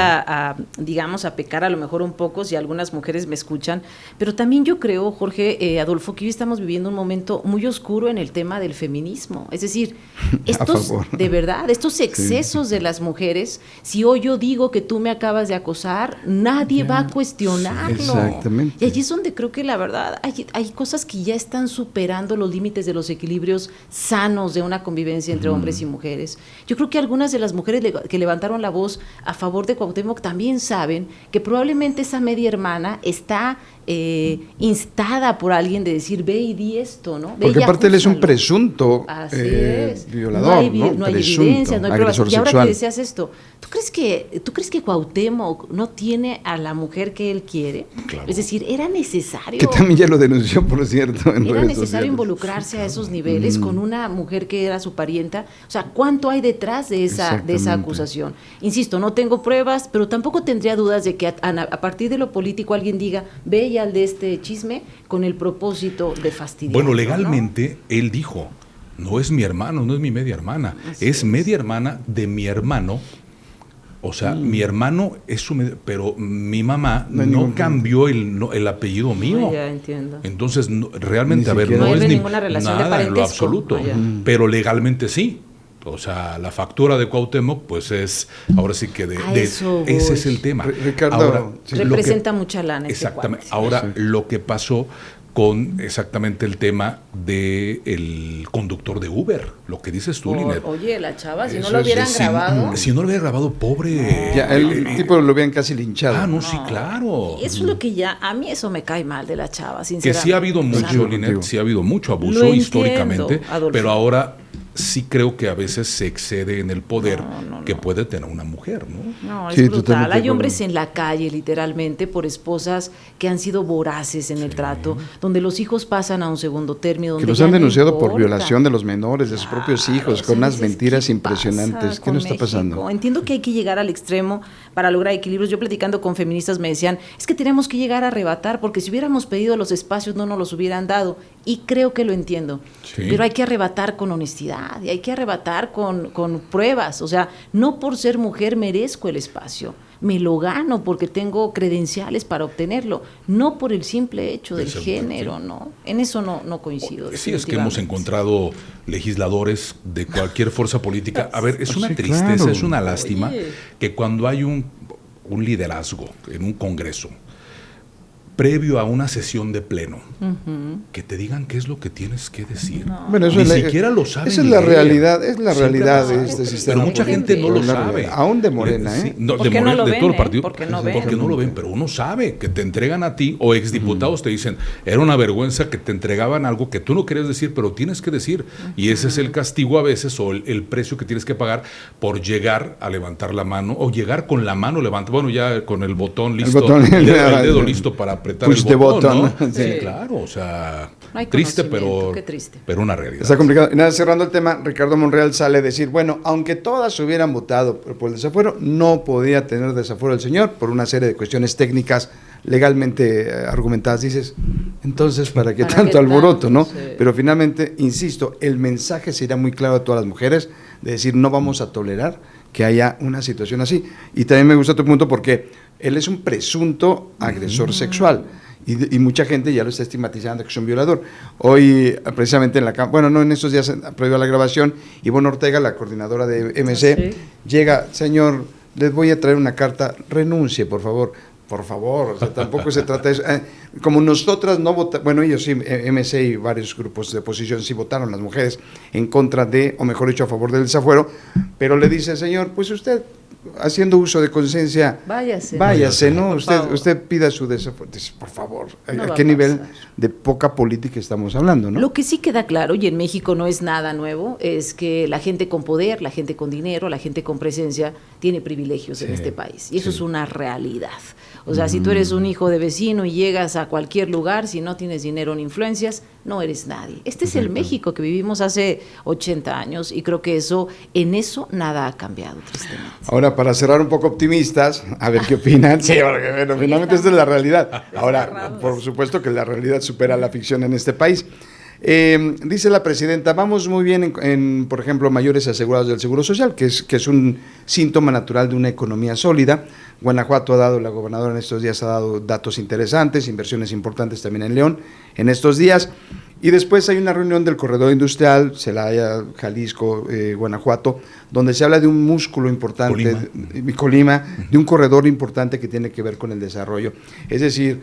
digamos, a pecar a lo mejor un poco si algunas mujeres me escuchan, pero también yo creo, Jorge, Adolfo, que hoy estamos viviendo un momento muy oscuro en el tema del feminismo. Es decir, estos excesos de las mujeres, si hoy yo digo que tú me acabas de acosar, nadie va a cuestionarlo. Exactamente. Y allí es donde creo que la verdad hay cosas que ya están superando los límites de los equilibrios sanos de una convivencia entre hombres y mujeres. Yo creo que algunas de las mujeres que levantaron la voz a favor de Cuauhtémoc también saben que probablemente esa media hermana está instada por alguien de decir, ve y di esto, ¿no? Ve, porque aparte él es un presunto violador, no hay evidencia, no hay pruebas. Y ahora que deseas esto, ¿tú crees que Cuauhtémoc no tiene a la mujer que él quiere? Claro. Es decir, era necesario. Que también ya lo denunció, por cierto. Era necesario involucrarse a esos niveles con una mujer que era su parienta. O sea, ¿cuánto hay detrás de esa acusación? Insisto, no tengo pruebas, pero tampoco tendría dudas de que a partir de lo político alguien diga, ve y al de este chisme con el propósito de fastidiar. Bueno, legalmente él dijo, no es mi hermano, no es mi media hermana, es media hermana de mi hermano O sea, mi hermano, pero mi mamá no cambió el apellido mío. Ya entiendo. Entonces, realmente, a ver, no es ninguna relación nada de en lo absoluto, pero legalmente sí. O sea, la factura de Cuauhtémoc, pues es, ahora sí que ese es el tema. Ricardo, ahora, representa mucha lana. Exactamente. Ahora, lo que pasó con exactamente el tema del conductor de Uber, lo que dices tú, Linet. Oye, la chava, si no lo hubieran grabado. Si no lo hubiera grabado, pobre. Ya, el tipo lo habían casi linchado. No, sí, claro. Eso es lo que a mí eso me cae mal de la chava, sinceramente. Que sí ha habido mucho, Linet, sí ha habido mucho abuso históricamente, pero ahora sí creo que a veces se excede en el poder que puede tener una mujer, ¿no? No, es brutal. Hay hombres en la calle, literalmente, por esposas que han sido voraces en el trato, donde los hijos pasan a un segundo término. Que los han denunciado por violación de los menores, de sus propios hijos, con unas mentiras impresionantes. ¿Qué nos está pasando? Entiendo que hay que llegar al extremo para lograr equilibrios. Yo platicando con feministas me decían, es que tenemos que llegar a arrebatar, porque si hubiéramos pedido los espacios no nos los hubieran dado. Y creo que lo entiendo. Sí. Pero hay que arrebatar con honestidad y hay que arrebatar con pruebas. O sea, no por ser mujer merezco el espacio. Me lo gano porque tengo credenciales para obtenerlo, no por el simple hecho del género, ¿no? En eso no coincido. Sí, es que hemos encontrado legisladores de cualquier fuerza política. A ver, es una tristeza, es una lástima que cuando hay un liderazgo en un congreso, previo a una sesión de pleno, que te digan qué es lo que tienes que decir. Bueno, eso ni siquiera lo saben. Esa es la realidad, realidad de este sistema. Pero mucha gente no lo sabe. Aún de Morena, ¿eh? Sí, de todo el partido. Porque no lo ven, pero uno sabe que te entregan a ti, o exdiputados te dicen, era una vergüenza que te entregaban algo que tú no querías decir, pero tienes que decir. Y ese es el castigo a veces, o el precio que tienes que pagar por llegar a levantar la mano, o llegar con la mano levantada, bueno, ya con el botón listo, el dedo listo para apretar el botón, ¿no? Sí, claro, o sea, triste, pero una realidad. Está complicado. Nada, cerrando el tema, Ricardo Monreal sale a decir, bueno, aunque todas hubieran votado por el desafuero, no podía tener desafuero el señor por una serie de cuestiones técnicas legalmente argumentadas. Dices, entonces, ¿para qué tanto alboroto, no? Sí. Pero finalmente, insisto, el mensaje sería muy claro a todas las mujeres, de decir, no vamos a tolerar que haya una situación así. Y también me gusta tu punto porque él es un presunto agresor sexual. Y mucha gente ya lo está estigmatizando que es un violador. Hoy, precisamente en estos días, previo a la grabación, Ivonne Ortega, la coordinadora de MC, llega, señor, les voy a traer una carta, renuncie, por favor. Por favor, o sea, tampoco se trata de eso. Como nosotras no votamos, bueno, ellos sí, MC y varios grupos de oposición sí votaron, las mujeres, en contra de, o mejor dicho, a favor del desafuero, pero le dice, señor, pues usted, haciendo uso de conciencia, váyase, ¿no? Usted pida su desafuero. Por favor, ¿a qué nivel de poca política estamos hablando, no? Lo que sí queda claro, y en México no es nada nuevo, es que la gente con poder, la gente con dinero, la gente con presencia, tiene privilegios en este país, y eso es una realidad. O sea, si tú eres un hijo de vecino y llegas a cualquier lugar, si no tienes dinero ni influencias, no eres nadie. Este es el México que vivimos hace 80 años y creo que en eso nada ha cambiado, tristemente. Ahora, para cerrar un poco optimistas, a ver qué opinan. Sí, porque bueno, finalmente esta es la realidad. Ahora, por supuesto que la realidad supera la ficción en este país. Dice la presidenta, vamos muy bien en, por ejemplo, mayores asegurados del Seguro Social, que es un síntoma natural de una economía sólida. Guanajuato la gobernadora en estos días ha dado datos interesantes, inversiones importantes también en León en estos días. Y después hay una reunión del corredor industrial, Celaya, Jalisco, Guanajuato, donde se habla de un músculo importante, Colima, de un corredor importante que tiene que ver con el desarrollo. Es decir,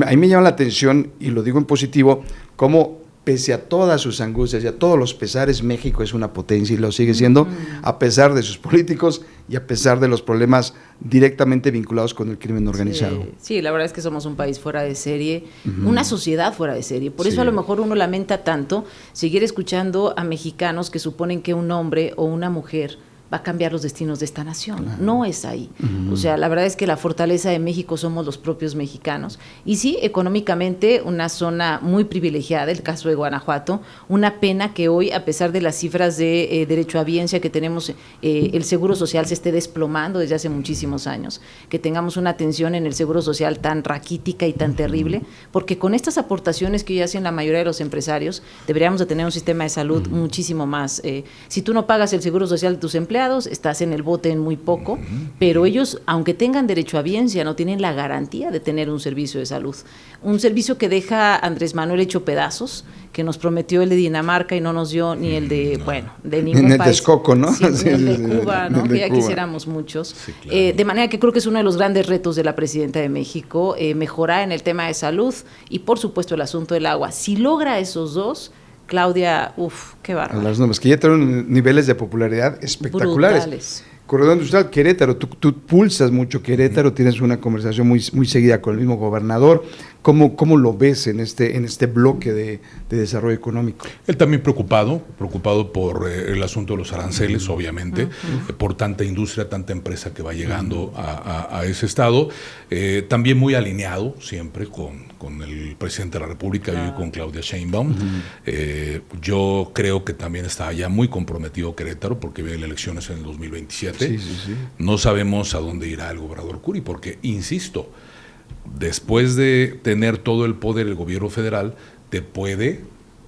a mí me llama la atención, y lo digo en positivo, cómo pese a todas sus angustias y a todos los pesares, México es una potencia y lo sigue siendo, a pesar de sus políticos y a pesar de los problemas directamente vinculados con el crimen organizado. Sí, la verdad es que somos un país fuera de serie, una sociedad fuera de serie. Por eso a lo mejor uno lamenta tanto seguir escuchando a mexicanos que suponen que un hombre o una mujer va a cambiar los destinos de esta nación. No es ahí. O sea, la verdad es que la fortaleza de México somos los propios mexicanos. Y sí, económicamente, una zona muy privilegiada, el caso de Guanajuato. Una pena que hoy, a pesar de las cifras de derechohabiencia que tenemos, el Seguro Social se esté desplomando desde hace muchísimos años. Que tengamos una atención en el Seguro Social tan raquítica y tan terrible, porque con estas aportaciones que hoy hacen la mayoría de los empresarios, deberíamos de tener un sistema de salud muchísimo más. Si tú no pagas el Seguro Social de tus empleados, empleados, estás en el bote en muy poco, pero ellos, aunque tengan derecho a biencia, no tienen la garantía de tener un servicio de salud. Un servicio que deja Andrés Manuel hecho pedazos, que nos prometió el de Dinamarca y no nos dio ni el de, de ningún en el país. Texcoco, ¿no? Sí, ni el de Cuba, ¿no? Que ya quisiéramos muchos. Sí, claro. De manera que creo que es uno de los grandes retos de la presidenta de México, mejorar en el tema de salud y, por supuesto, el asunto del agua. Si logra esos dos, Claudia, qué bárbaro. Las nombres, que ya tienen niveles de popularidad espectaculares. Brutales. Corredor Industrial Querétaro, tú pulsas mucho Querétaro, tienes una conversación muy seguida con el mismo gobernador. ¿Cómo lo ves en este bloque de desarrollo económico? Él también preocupado por el asunto de los aranceles, obviamente, por tanta industria, tanta empresa que va llegando a ese estado. También muy alineado siempre con el presidente de la República y con Claudia Sheinbaum. Yo creo que también está ya muy comprometido Querétaro porque vienen elecciones en el 2027. Sí. No sabemos a dónde irá el gobernador Curi porque, insisto, después de tener todo el poder el gobierno federal, te puede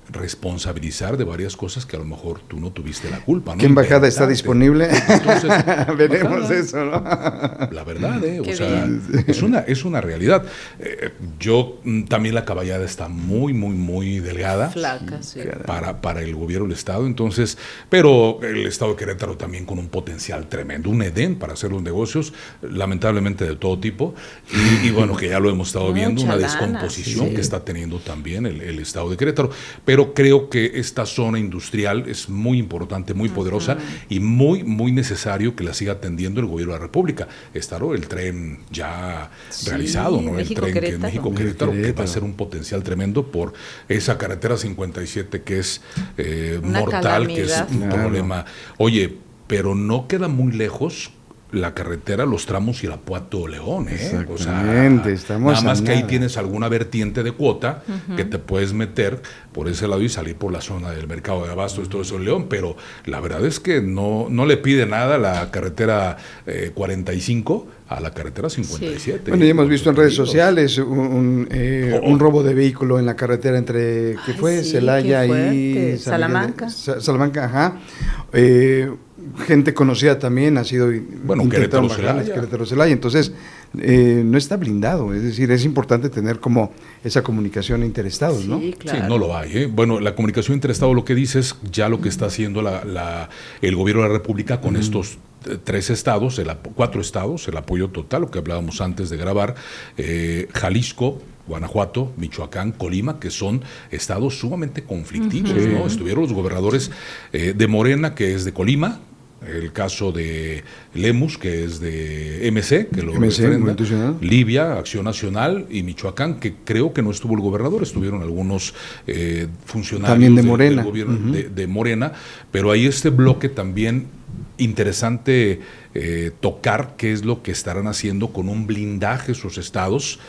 responsabilizar de varias cosas que a lo mejor tú no tuviste la culpa, ¿no? ¿Qué embajada está disponible? Entonces, veremos eso, ¿no? La verdad, o sea, es una realidad. Yo también la caballada está muy delgada. Flaca, sí. Para el gobierno del estado, entonces, pero el estado de Querétaro también con un potencial tremendo, un Edén para hacer los negocios, lamentablemente de todo tipo, y bueno, que ya lo hemos estado viendo, una descomposición que está teniendo también el estado de Querétaro, pero creo que esta zona industrial es muy importante, muy poderosa y muy necesario que la siga atendiendo el gobierno de la República. Está el tren ya realizado, ¿no? El tren que es México-Querétaro, que va a ser un potencial tremendo por esa carretera 57 que es mortal, calamidad. Que es un problema. Oye, pero no queda muy lejos la carretera, los tramos Irapuato-León, Exactamente, o sea, estamos nada más que ahí tienes alguna vertiente de cuota que te puedes meter por ese lado y salir por la zona del mercado de abastos y todo eso en León, pero la verdad es que no le pide nada la carretera 45 a la carretera 57. Sí. Bueno, ya hemos visto en redes sociales un robo de vehículo en la carretera entre, ¿qué fue? Celaya y Salamanca. Salamanca, ajá. Gente conocida también ha sido Querétaro-Celaya, entonces no está blindado, es decir, es importante tener como esa comunicación interestados, ¿no? Sí, claro. Sí, no lo hay, Bueno, la comunicación interestado, lo que dice es ya lo que está haciendo el gobierno de la República con estos 4 estados, el apoyo total, lo que hablábamos antes de grabar, Jalisco, Guanajuato, Michoacán, Colima, que son estados sumamente conflictivos, ¿no? Estuvieron los gobernadores de Morena, que es de Colima, el caso de Lemus, que es de MC, que lo referenda, Libia, Acción Nacional, y Michoacán, que creo que no estuvo el gobernador, estuvieron algunos funcionarios también de Morena. Del gobierno de Morena, pero hay este bloque también interesante tocar qué es lo que estarán haciendo con un blindaje sus estados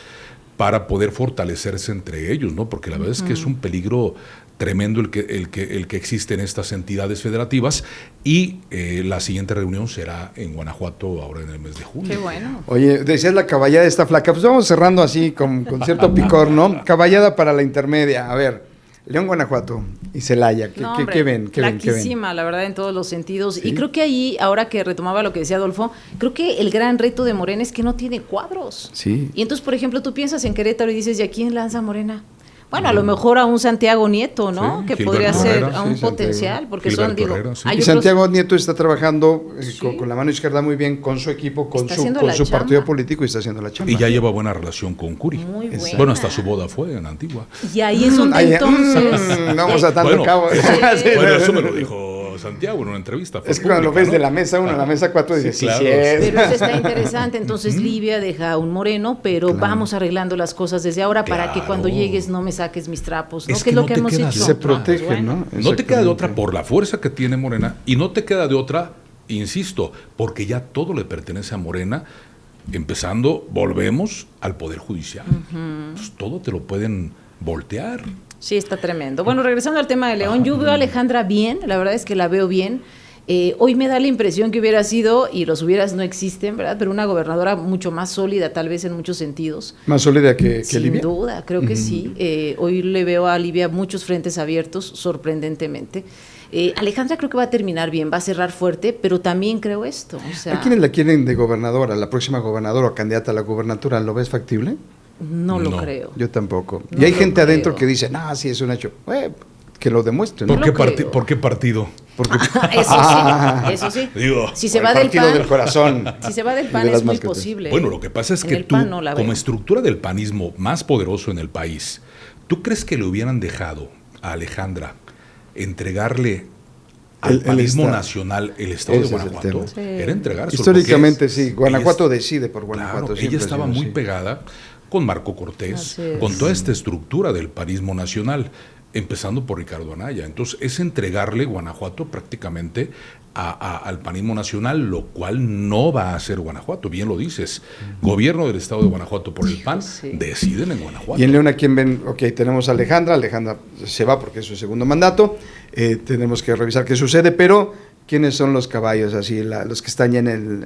para poder fortalecerse entre ellos, ¿no? Porque la verdad es que es un peligro tremendo el que existe en estas entidades federativas y la siguiente reunión será en Guanajuato ahora en el mes de junio. Qué bueno. Oye, decías la caballada está flaca, pues vamos cerrando así con cierto picor, ¿no? Caballada para la intermedia, a ver, León, Guanajuato y Celaya, ¿qué ven? Flaquísima, la verdad, en todos los sentidos. ¿Sí? Y creo que ahí, ahora que retomaba lo que decía Adolfo, creo que el gran reto de Morena es que no tiene cuadros. Sí. Y entonces, por ejemplo, tú piensas en Querétaro y dices, ¿y a quién lanza Morena? Bueno, a lo mejor a un Santiago Nieto, ¿no? Sí, que Gilberto podría ser Herrera, a un potencial, porque Gilberto son, Herrera, sí. hay Y otros... Santiago Nieto está trabajando con la mano izquierda muy bien, con su equipo, con su partido político y está haciendo la chamba. Y ya lleva buena relación con Curi. Muy buena. Bueno, hasta su boda fue en Antigua. Y ahí es donde entonces... vamos a tanto cabo. Bueno, eso me lo dijo Santiago en una entrevista. Es que cuando lo ves, ¿no?, de la mesa 1 a la mesa 4 dices, sí, claro. sí es. Pero eso está interesante. Entonces Libia deja un Moreno, pero vamos arreglando las cosas desde ahora para que cuando llegues no me saques mis trapos, ¿no? Es que es lo que hemos hecho. Se protege, ¿no? No te queda de otra por la fuerza que tiene Morena y no te queda de otra, insisto, porque ya todo le pertenece a Morena, empezando, volvemos al Poder Judicial. Pues todo te lo pueden voltear. Sí, está tremendo. Bueno, regresando al tema de León, yo veo a Alejandra bien, la verdad es que la veo bien. Hoy me da la impresión que hubiera sido, y los hubieras no existen, ¿verdad? Pero una gobernadora mucho más sólida, tal vez en muchos sentidos. ¿Más sólida que Sin Livia? Sin duda, creo que sí. Hoy le veo a Livia muchos frentes abiertos, sorprendentemente. Alejandra creo que va a terminar bien, va a cerrar fuerte, pero también creo esto. O sea, ¿A quiénes la quieren de gobernadora, la próxima gobernadora o candidata a la gubernatura? ¿Lo ves factible? no lo creo. Yo tampoco. No y hay lo gente adentro creo. que dice, no, sí es un hecho. Que lo demuestren. ¿Por ¿no? qué, lo creo. ¿Por qué partido? Porque Eso sí. Digo, Si se el va del partido PAN, del corazón. si se va del Y PAN de las es muy máscaras. posible. bueno, lo que pasa es En que el tú, PAN no la como veo. estructura del panismo más poderoso en el país, ¿tú crees que le hubieran dejado a Alejandra entregarle al El panismo estado. nacional el estado de Ese es el Guanajuato? tema. Sí. Era entregárselo. Históricamente porque sí, Guanajuato decide por Guanajuato. Claro, siempre ella ha estaba sido muy así. pegada con Marco Cortés, Así es. con toda esta estructura del panismo nacional, empezando por Ricardo Anaya. Entonces, es entregarle Guanajuato prácticamente al panismo nacional, lo cual no va a hacer Guanajuato, bien lo dices. Gobierno del estado de Guanajuato por el PAN, sí. deciden en Guanajuato. Y en León, ¿a quién ven? Ok, tenemos a Alejandra se va porque es su segundo mandato, tenemos que revisar qué sucede, pero ¿quiénes son los caballos, así, los que están ya en el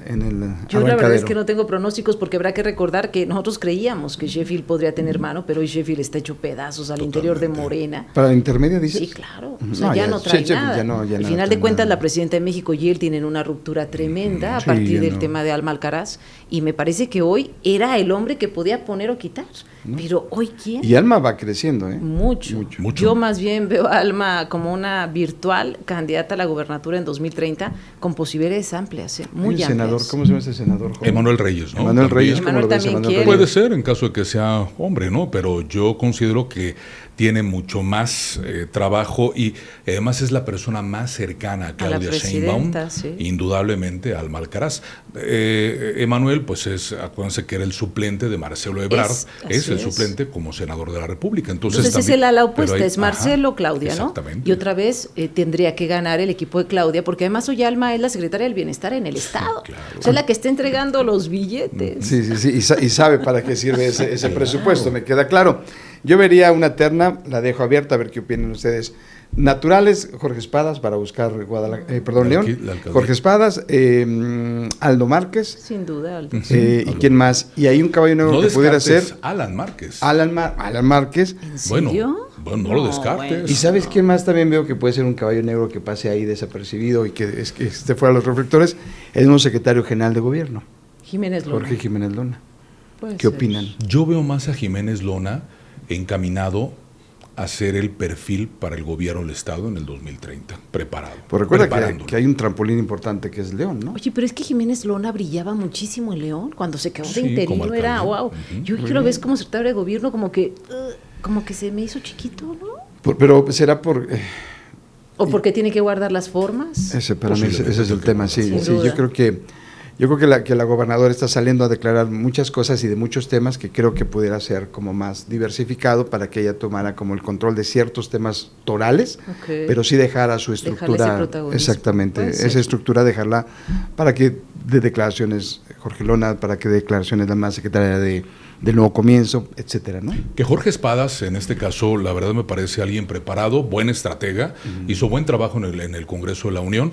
Yo la verdad es arrancadero? que no tengo pronósticos porque habrá que recordar que nosotros creíamos que Sheffield podría tener mano, pero hoy Sheffield está hecho pedazos al interior de Morena. ¿Para la intermedia dices? Sí, claro. O Ujú. sea, No, ya ya, no trae Sheffield nada. ya no- ya Al no final trae de cuentas, nada. la presidenta de México y él tienen una ruptura tremenda a Sí, partir ya del no. tema de Alma Alcaraz, y me parece que hoy era el hombre que podía poner o quitar. Pero hoy, ¿quién? Y Alma va creciendo, ¿eh? Mucho. Mucho. Yo más bien veo a Alma como una virtual candidata a la gubernatura en 2030 con posibilidades amplias, muy Hay un senador, amplias. ¿cómo se llama ese senador? joven? Emanuel Reyes, ¿no? Emanuel También. Reyes, ¿cómo Emanuel lo ves, también Emanuel quiere. Puede Reyes? ser en caso de que sea hombre, ¿no? Pero yo considero que tiene mucho más trabajo y además es la persona más cercana a Claudia Sheinbaum, presidenta, sí. indudablemente a Alma Alcaraz. Emanuel, pues acuérdense que era el suplente de Marcelo Ebrard, Así es el es. suplente como senador de la República. Entonces Entonces es también- el ala pero opuesta, hay- es Marcelo, ajá, Claudia, ¿no? exactamente. Y otra vez tendría que ganar el equipo de Claudia, porque además hoy Alma es la secretaria del Bienestar en el Estado. claro. O sea, es la que está entregando los billetes. Sí, y sabe para qué sirve ese presupuesto, me queda claro. Yo vería una terna, la dejo abierta, a ver qué opinan ustedes. Naturales, Jorge Espadas, para buscar León. La alcaldía. Jorge Espadas, Aldo Márquez, Sin duda, Aldo. ¿y quién más? Y hay un caballo negro No que pudiera descartes ser Alan Márquez. Alan Márquez. ¿En Bueno, serio? no lo descartes. bueno. ¿Y sabes quién más también veo que puede ser un caballo negro que pase ahí desapercibido y que esté fuera de los reflectores? El nuevo secretario general de gobierno, Jiménez Luna. Jorge Jiménez Luna. Puede ¿Qué ser. opinan? Yo veo más a Jiménez Lona encaminado a ser el perfil para el gobierno del Estado en el 2030, preparado. Pues recuerda preparándolo. que hay un trampolín importante que es León, ¿no? Oye, pero es que Jiménez Lona brillaba muchísimo en León. Cuando se quedó de Sí, como interino alcalde. era, wow. Ujú. Yo que lo ves como secretario de gobierno, como que se me hizo chiquito, ¿no? Pero será por... ¿O porque tiene que guardar las formas? Ese para mí ese es el Posiblemente tema, sí, Sin sí. duda. Yo creo que la gobernadora está saliendo a declarar muchas cosas y de muchos temas que creo que pudiera ser como más diversificado para que ella tomara como el control de ciertos temas torales, Ok. pero sí dejara su Dejarle estructura, ese protagonismo. exactamente, Puede ser. esa estructura dejarla para que de declaraciones Jorge Lona, para que de declaraciones la más secretaria del Nuevo Comienzo, etcétera, ¿no? Que Jorge Espadas, en este caso, la verdad me parece alguien preparado, buen estratega, hizo buen trabajo en el Congreso de la Unión.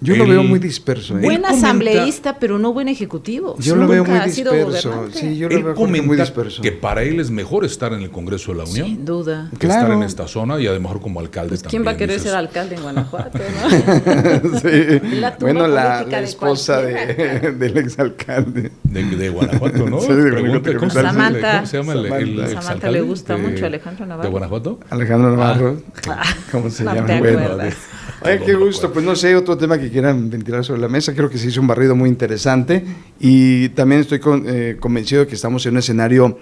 Yo lo Él- veo muy disperso, ¿eh? Buen comenta- asambleísta, pero no buen ejecutivo. Yo lo veo muy Nunca ha sido disperso, gobernante. sí, yo lo Él veo a Jorge muy comenta disperso. que para él es mejor estar en el Congreso de la Unión Sin duda. que Claro. estar en esta zona y a lo mejor como alcalde Pues, también. ¿quién va a querer dices, ser alcalde en Guanajuato? ¿No? Sí. La tumba Bueno, la política de esposa cualquiera. del exalcalde. de Guanajuato, ¿no? Sí, de Pregunta, Guanajuato, ¿cómo se capital. llama? Samantha. ¿Cómo se llama el Samantha Samantha le gusta mucho Alejandro Navarro. ¿De Guanajuato? Alejandro Navarro. ¿Cómo se No llama? te Bueno, acuerdas. Oye, qué gusto. Pues no sé, otro tema que quieran ventilar sobre la mesa. Creo que se hizo un barrido muy interesante y también estoy convencido de que estamos en un escenario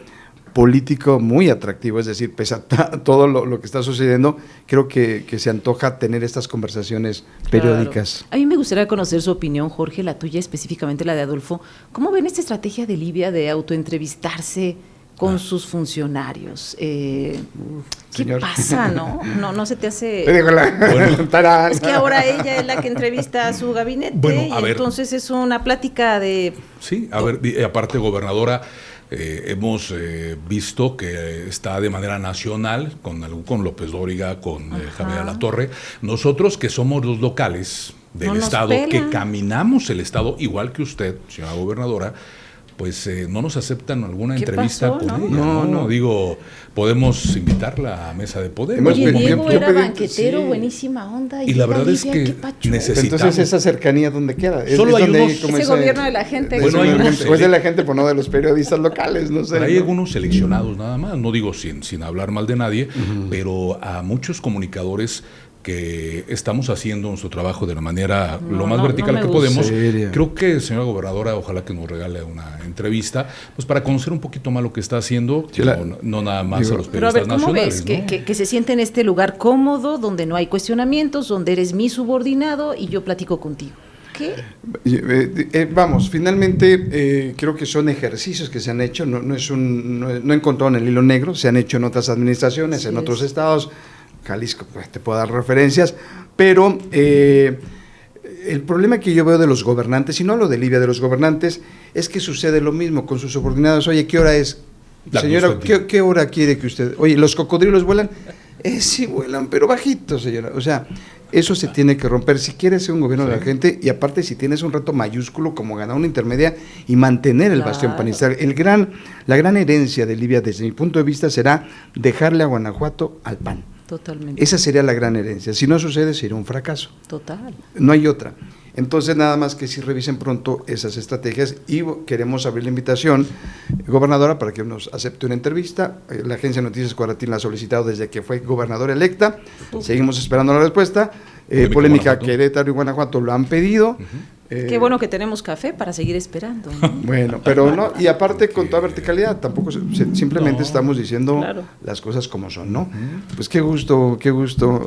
político muy atractivo, es decir, pese a todo lo que está sucediendo, creo que se antoja tener estas conversaciones periódicas. Claro. A mí me gustaría conocer su opinión, Jorge, la tuya, específicamente la de Adolfo. ¿Cómo ven esta estrategia de Livia de autoentrevistarse con sus funcionarios? ¿Qué Señor. pasa, no? No se te hace... Bueno. Tarán. Es que ahora ella es la que entrevista a su gabinete Bueno, a y ver. entonces es una plática de... Sí, a ver, aparte, gobernadora, hemos visto que está de manera nacional con López Dóriga, con Javier Alatorre. Nosotros que somos los locales, del No nos Estado, pelan. que caminamos el Estado, igual que usted, señora gobernadora, pues no nos aceptan alguna ¿Qué entrevista pasó, con no? ella. No, digo, podemos invitarla a mesa de poder. Hemos Oye, Yo Diego pedí- era banquetero, sí. buenísima onda. Y la verdad es Olivia, que qué pacho. necesitamos. Entonces, esa cercanía, ¿dónde queda? Solo hay donde unos- como Ese gobierno de la gente. Bueno, hay unos- pues de la gente, pues no de los periodistas locales, no sé. Pero hay ¿no? algunos seleccionados nada más, no digo sin hablar mal de nadie, pero a muchos comunicadores que estamos haciendo nuestro trabajo de la manera lo más vertical me que gusta. podemos. Serio. Creo que, señora gobernadora, ojalá que nos regale una entrevista, pues para conocer un poquito más lo que está haciendo, Sí, no nada más digo, a los Pero a periodistas ver, ¿cómo nacionales. ves? ¿no? Que se siente en este lugar cómodo, donde no hay cuestionamientos, donde eres mi subordinado y yo platico contigo. ¿Qué? Vamos, finalmente creo que son ejercicios que se han hecho, no he encontrado en el hilo negro, se han hecho en otras administraciones, Así en es. otros estados, Jalisco, pues te puedo dar referencias, pero el problema que yo veo de los gobernantes, y no hablo de Livia, de los gobernantes, es que sucede lo mismo con sus subordinados. Oye, ¿qué hora es? La Señora, constancia. ¿qué hora quiere que usted? Oye, ¿los cocodrilos vuelan? Sí vuelan, pero bajito, señora. O sea, eso se tiene que romper. Si quieres ser un gobierno de la gente, y aparte si tienes un reto mayúsculo como ganar una intermedia y mantener el bastión Claro. panista. La gran herencia de Livia, desde mi punto de vista, será dejarle a Guanajuato al PAN. Totalmente. Esa sería la gran herencia. Si no sucede, sería un fracaso. Total. No hay otra. Entonces, nada más que si revisen pronto esas estrategias y queremos abrir la invitación, gobernadora, para que nos acepte una entrevista. La agencia de Noticias Cuaratín la ha solicitado desde que fue gobernadora electa. Seguimos esperando la respuesta. Polémica Guanajuato. Querétaro y Guanajuato lo han pedido. Qué bueno que tenemos café para seguir esperando, ¿no? Bueno, pero no, y aparte con toda verticalidad, tampoco simplemente No, estamos diciendo claro. las cosas como son, ¿no? Pues qué gusto,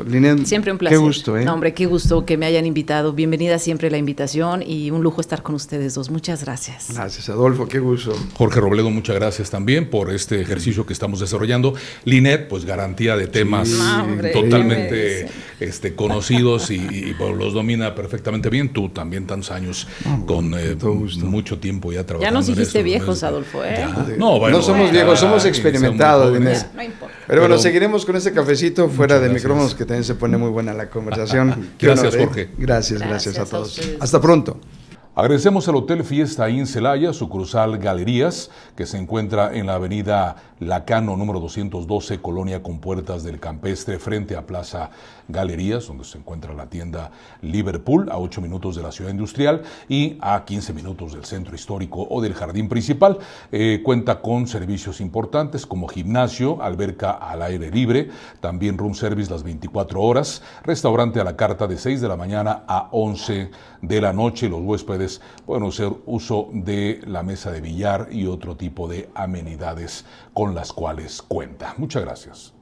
Linet. Siempre un placer. Qué gusto, ¿eh? No, hombre, qué gusto que me hayan invitado. Bienvenida siempre la invitación y un lujo estar con ustedes dos. Muchas gracias. Gracias, Adolfo, qué gusto. Jorge Robledo, muchas gracias también por este ejercicio que estamos desarrollando. Linet, pues garantía de temas No, hombre, totalmente qué conocidos y pues, los domina perfectamente bien. Tú también tantos años con todo gusto. mucho tiempo ya trabajando. Ya nos en dijiste esto, viejos, ¿no? Adolfo, ¿eh? Ya. No, bueno, No somos ya, viejos, somos ya, experimentados, somos muy Inés. jóvenes. No importa. Pero bueno, Pero- seguiremos con este cafecito fuera de gracias. micrófonos que también se pone muy buena la conversación. Qué Gracias, honor, ¿eh? Jorge. Gracias a Gracias a todos. ustedes. Hasta pronto. Agradecemos al Hotel Fiesta Inn Celaya, sucursal Galerías, que se encuentra en la avenida Lacano, número 212, Colonia Compuertas del Campestre, frente a Plaza Galerías, donde se encuentra la tienda Liverpool, a 8 minutos de la ciudad industrial y a 15 minutos del centro histórico o del jardín principal. Cuenta con servicios importantes como gimnasio, alberca al aire libre, también room service las 24 horas, restaurante a la carta de 6 de la mañana a 11 de la noche. Los huéspedes pueden hacer uso de la mesa de billar y otro tipo de amenidades con las cuales cuenta. Muchas gracias.